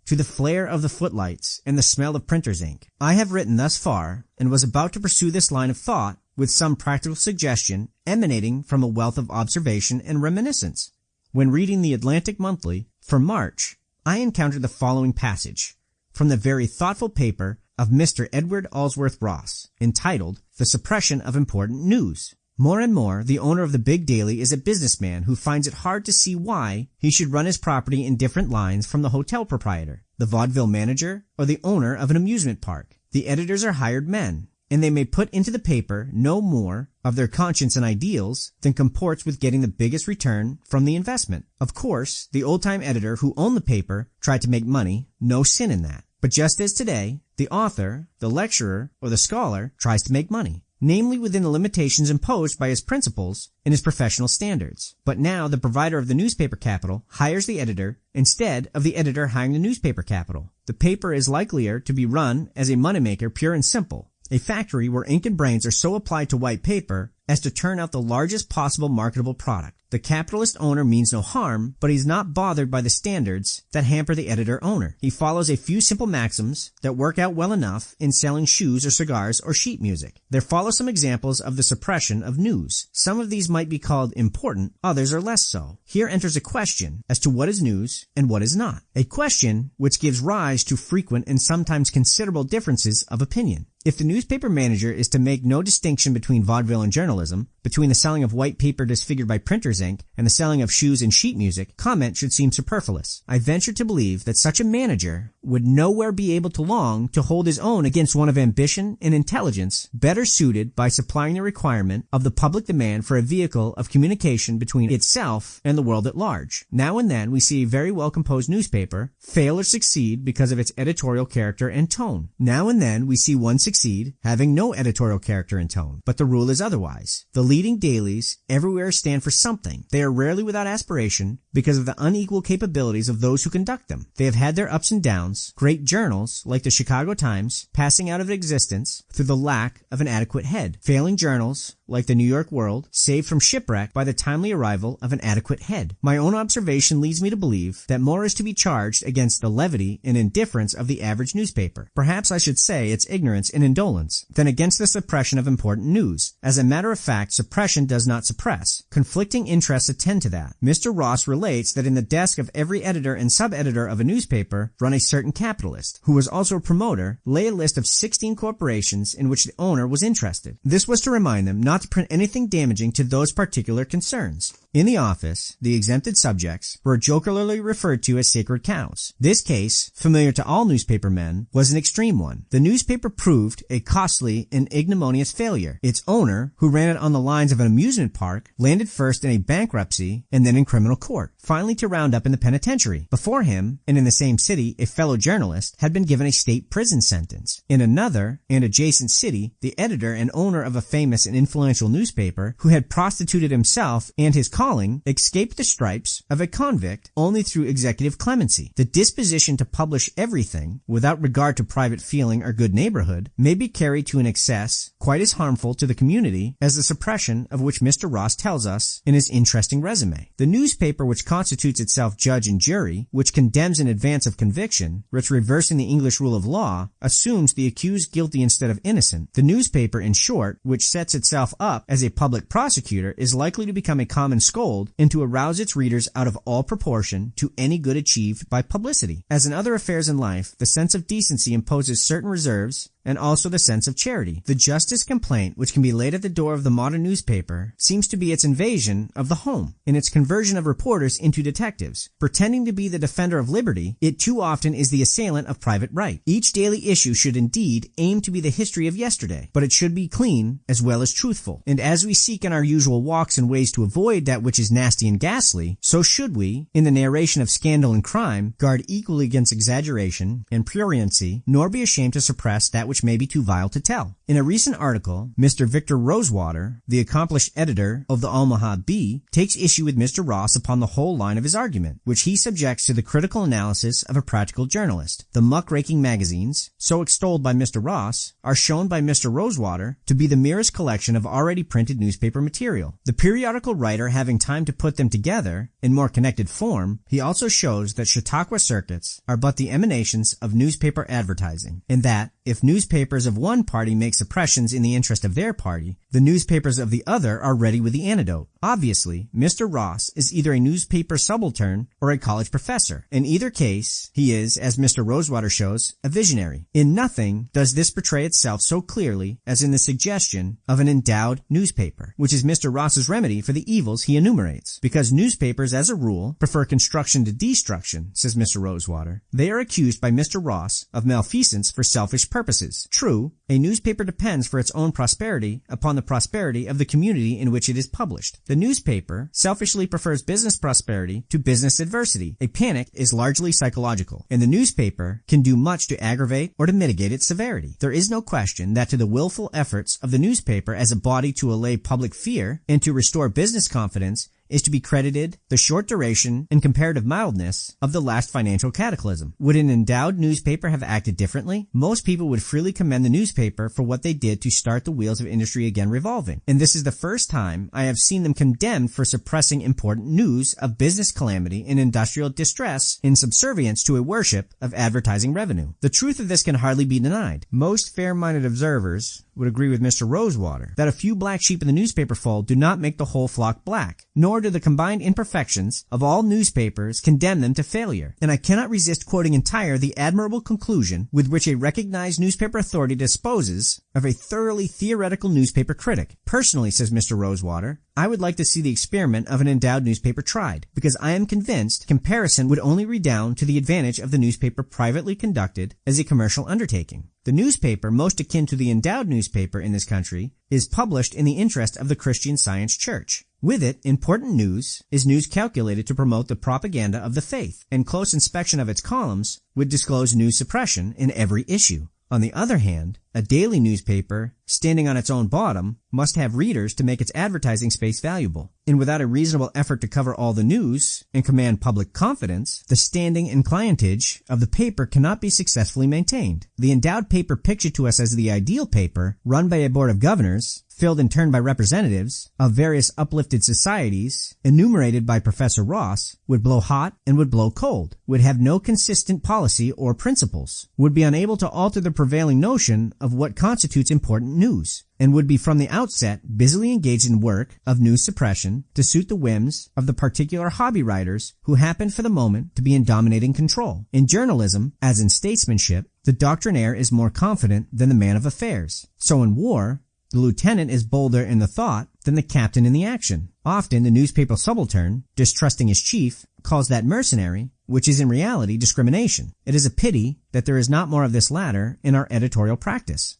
to the flare of the footlights and the smell of printer's ink. I have written thus far, and was about to pursue this line of thought with some practical suggestion emanating from a wealth of observation and reminiscence. When reading the Atlantic Monthly for March, I encountered the following passage from the very thoughtful paper of Mr. Edward Allsworth Ross, entitled The Suppression of Important News. More and more, the owner of the big daily is a businessman who finds it hard to see why he should run his property in different lines from the hotel proprietor, the vaudeville manager, or the owner of an amusement park. The editors are hired men, and they may put into the paper no more of their conscience and ideals than comports with getting the biggest return from the investment. Of course, the old-time editor who owned the paper tried to make money, no sin in that. But just as today, the author, the lecturer, or the scholar tries to make money, namely within the limitations imposed by his principles and his professional standards. But now the provider of the newspaper capital hires the editor instead of the editor hiring the newspaper capital. The paper is likelier to be run as a moneymaker, pure and simple, a factory where ink and brains are so applied to white paper as to turn out the largest possible marketable product. The capitalist owner means no harm, but he's not bothered by the standards that hamper the editor-owner. He follows a few simple maxims that work out well enough in selling shoes or cigars or sheet music. There follow some examples of the suppression of news. Some of these might be called important, others are less so. Here enters a question as to what is news and what is not. A question which gives rise to frequent and sometimes considerable differences of opinion. If the newspaper manager is to make no distinction between vaudeville and journalism, journalism, between the selling of white paper disfigured by printer's ink and the selling of shoes and sheet music, comment should seem superfluous. I venture to believe that such a manager would nowhere be able to long to hold his own against one of ambition and intelligence better suited by supplying the requirement of the public demand for a vehicle of communication between itself and the world at large. Now and then we see a very well composed newspaper fail or succeed because of its editorial character and tone. Now and then we see one succeed having no editorial character and tone, but the rule is otherwise. The leading dailies everywhere stand for something. They are rarely without aspiration because of the unequal capabilities of those who conduct them. They have had their ups and downs, great journals like the Chicago Times passing out of existence through the lack of an adequate head, failing journals like the New York World saved from shipwreck by the timely arrival of an adequate head. My own observation leads me to believe that more is to be charged against the levity and indifference of the average newspaper. Perhaps I should say its ignorance and indolence, than against the suppression of important news. As a matter of fact, suppression does not suppress. Conflicting interests attend to that. Mr. Ross relates that in the desk of every editor and sub-editor of a newspaper run a certain capitalist, who was also a promoter, lay a list of 16 corporations in which the owner was interested. This was to remind them not to print anything damaging to those particular concerns. In the office, the exempted subjects were jocularly referred to as sacred cows. This case, familiar to all newspaper men, was an extreme one. The newspaper proved a costly and ignominious failure. Its owner, who ran it on the lines of an amusement park, landed first in a bankruptcy and then in criminal court, finally to round up in the penitentiary. Before him, and in the same city, a fellow journalist had been given a state prison sentence. In another and adjacent city, the editor and owner of a famous and influential newspaper, who had prostituted himself and his calling, escaped the stripes of a convict only through executive clemency. The disposition to publish everything, without regard to private feeling or good neighborhood, may be carried to an excess quite as harmful to the community as the suppression of which Mr. Ross tells us in his interesting resume. The newspaper which constitutes itself judge and jury, which condemns in advance of conviction, which reversing the English rule of law, assumes the accused guilty instead of innocent, the newspaper, in short, which sets itself up as a public prosecutor, is likely to become a common scold and to arouse its readers out of all proportion to any good achieved by publicity. As in other affairs in life, the sense of decency imposes certain reserves and also the sense of charity. The justest complaint which can be laid at the door of the modern newspaper seems to be its invasion of the home, and its conversion of reporters into detectives. Pretending to be the defender of liberty, it too often is the assailant of private right. Each daily issue should indeed aim to be the history of yesterday, but it should be clean as well as truthful. And as we seek in our usual walks and ways to avoid that which is nasty and ghastly, so should we, in the narration of scandal and crime, guard equally against exaggeration and pruriency, nor be ashamed to suppress that which may be too vile to tell. In a recent article, Mr. Victor Rosewater, the accomplished editor of the Omaha Bee, takes issue with Mr. Ross upon the whole line of his argument, which he subjects to the critical analysis of a practical journalist. The muckraking magazines, so extolled by Mr. Ross, are shown by Mr. Rosewater to be the merest collection of already printed newspaper material. The periodical writer having time to put them together in more connected form, he also shows that Chautauqua circuits are but the emanations of newspaper advertising, and that if newspapers of one party make suppressions in the interest of their party, the newspapers of the other are ready with the antidote. Obviously, Mr. Ross is either a newspaper subaltern or a college professor. In either case, he is, as Mr. Rosewater shows, a visionary. In nothing does this portray itself so clearly as in the suggestion of an endowed newspaper, which is Mr. Ross's remedy for the evils he enumerates. Because newspapers, as a rule, prefer construction to destruction, says Mr. Rosewater, they are accused by Mr. Ross of malfeasance for selfish purposes. True, a newspaper depends for its own prosperity upon the prosperity of the community in which it is published. The newspaper selfishly prefers business prosperity to business adversity. A panic is largely psychological, and the newspaper can do much to aggravate or to mitigate its severity. There is no question that to the willful efforts of the newspaper as a body to allay public fear and to restore business confidence is to be credited the short duration and comparative mildness of the last financial cataclysm. Would an endowed newspaper have acted differently? Most people would freely commend the newspaper for what they did to start the wheels of industry again revolving. And this is the first time I have seen them condemned for suppressing important news of business calamity and industrial distress in subservience to a worship of advertising revenue. The truth of this can hardly be denied. Most fair-minded observers would agree with Mr. Rosewater that a few black sheep in the newspaper fold do not make the whole flock black, nor do the combined imperfections of all newspapers condemn them to failure. And I cannot resist quoting entire the admirable conclusion with which a recognized newspaper authority disposes of a thoroughly theoretical newspaper critic. Personally, says Mr. Rosewater, I would like to see the experiment of an endowed newspaper tried, because I am convinced comparison would only redound to the advantage of the newspaper privately conducted as a commercial undertaking. The newspaper most akin to the endowed newspaper in this country is published in the interest of the Christian Science Church. With it, important news is news calculated to promote the propaganda of the faith, and close inspection of its columns would disclose news suppression in every issue. On the other hand, a daily newspaper, standing on its own bottom, must have readers to make its advertising space valuable. And without a reasonable effort to cover all the news and command public confidence, the standing and clientage of the paper cannot be successfully maintained. The endowed paper pictured to us as the ideal paper, run by a board of governors, filled in turn by representatives of various uplifted societies, enumerated by Professor Ross, would blow hot and would blow cold, would have no consistent policy or principles, would be unable to alter the prevailing notion of what constitutes important news, and would be from the outset busily engaged in work of news suppression to suit the whims of the particular hobby writers who happen for the moment to be in dominating control. In journalism, as in statesmanship, the doctrinaire is more confident than the man of affairs. So in war, the lieutenant is bolder in the thought than the captain in the action. Often the newspaper subaltern, distrusting his chief, calls that mercenary, which is in reality discrimination. It is a pity that there is not more of this latter in our editorial practice.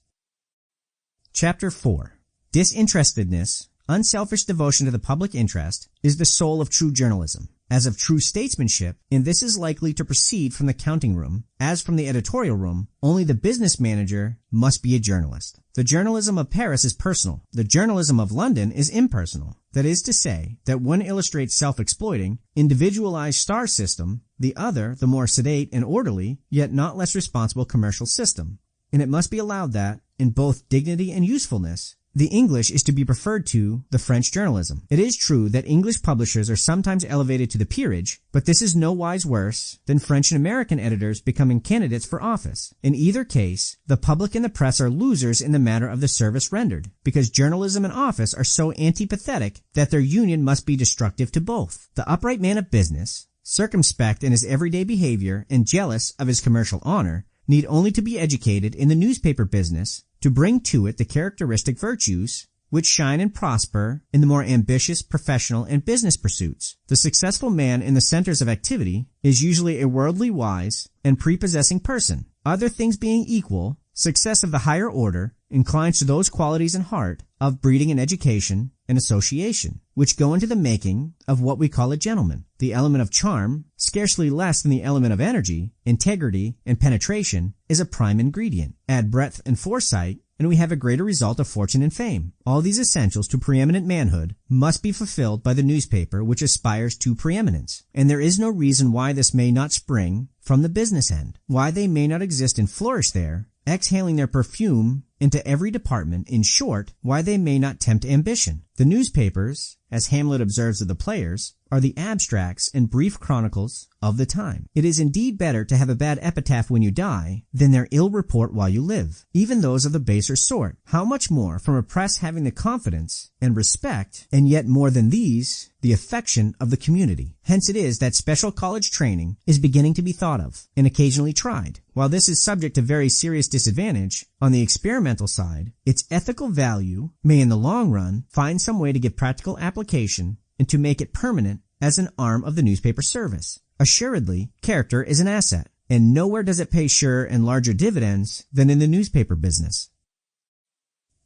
Chapter 4. Disinterestedness, unselfish devotion to the public interest, is the soul of true journalism, as of true statesmanship, and this is likely to proceed from the counting room. As from the editorial room, only the business manager must be a journalist. The journalism of Paris is personal. The journalism of London is impersonal. That is to say, that one illustrates self-exploiting, individualized star system, the other the more sedate and orderly, yet not less responsible commercial system. And it must be allowed that, in both dignity and usefulness, the English is to be preferred to the French journalism. It is true that English publishers are sometimes elevated to the peerage, but this is no wise worse than French and American editors becoming candidates for office. In either case, the public and the press are losers in the matter of the service rendered, because journalism and office are so antipathetic that their union must be destructive to both. The upright man of business, circumspect in his everyday behavior and jealous of his commercial honor, need only to be educated in the newspaper business to bring to it the characteristic virtues which shine and prosper in the more ambitious professional and business pursuits. The successful man in the centers of activity is usually a worldly wise and prepossessing person. Other things being equal, success of the higher order inclines to those qualities in heart of breeding and education and association, which go into the making of what we call a gentleman. The element of charm, scarcely less than the element of energy, integrity, and penetration, is a prime ingredient. Add breadth and foresight, and we have a greater result of fortune and fame. All these essentials to preeminent manhood must be fulfilled by the newspaper which aspires to preeminence, and there is no reason why this may not spring from the business end, why they may not exist and flourish there, exhaling their perfume into every department, in short, why they may not tempt ambition. The newspapers, as Hamlet observes of the players, are the abstracts and brief chronicles of the time. It is indeed better to have a bad epitaph when you die than their ill report while you live, even those of the baser sort. How much more from a press having the confidence and respect, and yet more than these, the affection of the community. Hence it is that special college training is beginning to be thought of, and occasionally tried. While this is subject to very serious disadvantage, on the experimental side, its ethical value may in the long run find some way to give practical application and to make it permanent as an arm of the newspaper service. Assuredly, character is an asset, and nowhere does it pay surer and larger dividends than in the newspaper business.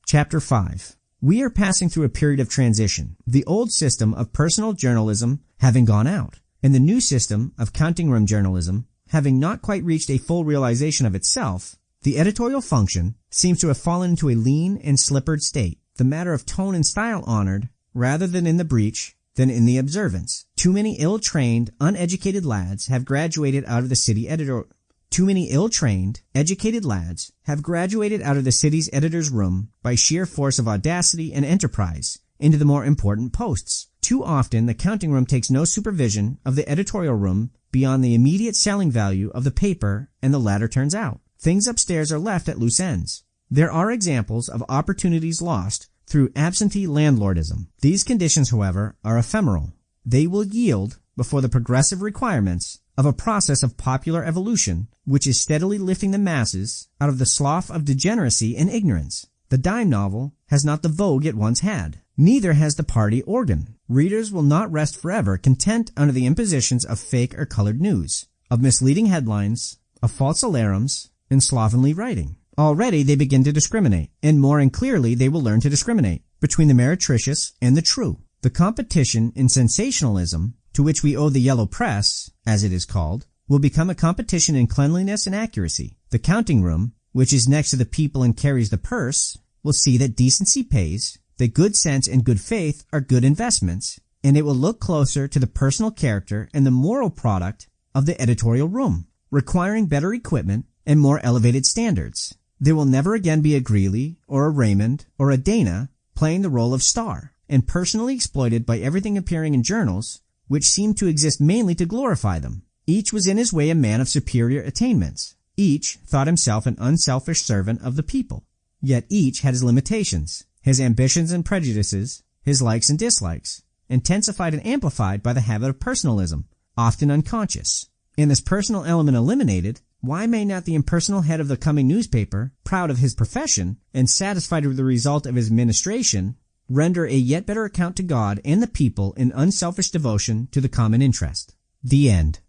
Chapter 5. We are passing through a period of transition, the old system of personal journalism having gone out, and the new system of counting room journalism having not quite reached a full realization of itself. The editorial function seems to have fallen into a lean and slippered state, the matter of tone and style honored rather than in the breach than in the observance. Too many ill-trained, uneducated lads have graduated out of the city editor. Too many ill-trained, educated lads have graduated out of the city's editor's room by sheer force of audacity and enterprise into the more important posts. Too often the counting room takes no supervision of the editorial room beyond the immediate selling value of the paper, and the latter turns out. Things upstairs are left at loose ends. There are examples of opportunities lost through absentee landlordism. These conditions, however, are ephemeral. They will yield before the progressive requirements of a process of popular evolution which is steadily lifting the masses out of the slough of degeneracy and ignorance. The dime novel has not the vogue it once had. Neither has the party organ. Readers will not rest forever content under the impositions of fake or colored news, of misleading headlines, of false alarums, and slovenly writing. Already they begin to discriminate, and more and clearly they will learn to discriminate, between the meretricious and the true. The competition in sensationalism, to which we owe the yellow press, as it is called, will become a competition in cleanliness and accuracy. The counting room, which is next to the people and carries the purse, will see that decency pays, that good sense and good faith are good investments, and it will look closer to the personal character and the moral product of the editorial room, requiring better equipment and more elevated standards. There will never again be a Greeley or a Raymond or a Dana playing the role of star and personally exploited by everything appearing in journals which seemed to exist mainly to glorify them. Each was in his way a man of superior attainments. Each thought himself an unselfish servant of the people. Yet each had his limitations, his ambitions and prejudices, his likes and dislikes, intensified and amplified by the habit of personalism, often unconscious. And this personal element eliminated, why may not the impersonal head of the coming newspaper, proud of his profession and satisfied with the result of his administration, render a yet better account to God and the people in unselfish devotion to the common interest? The end.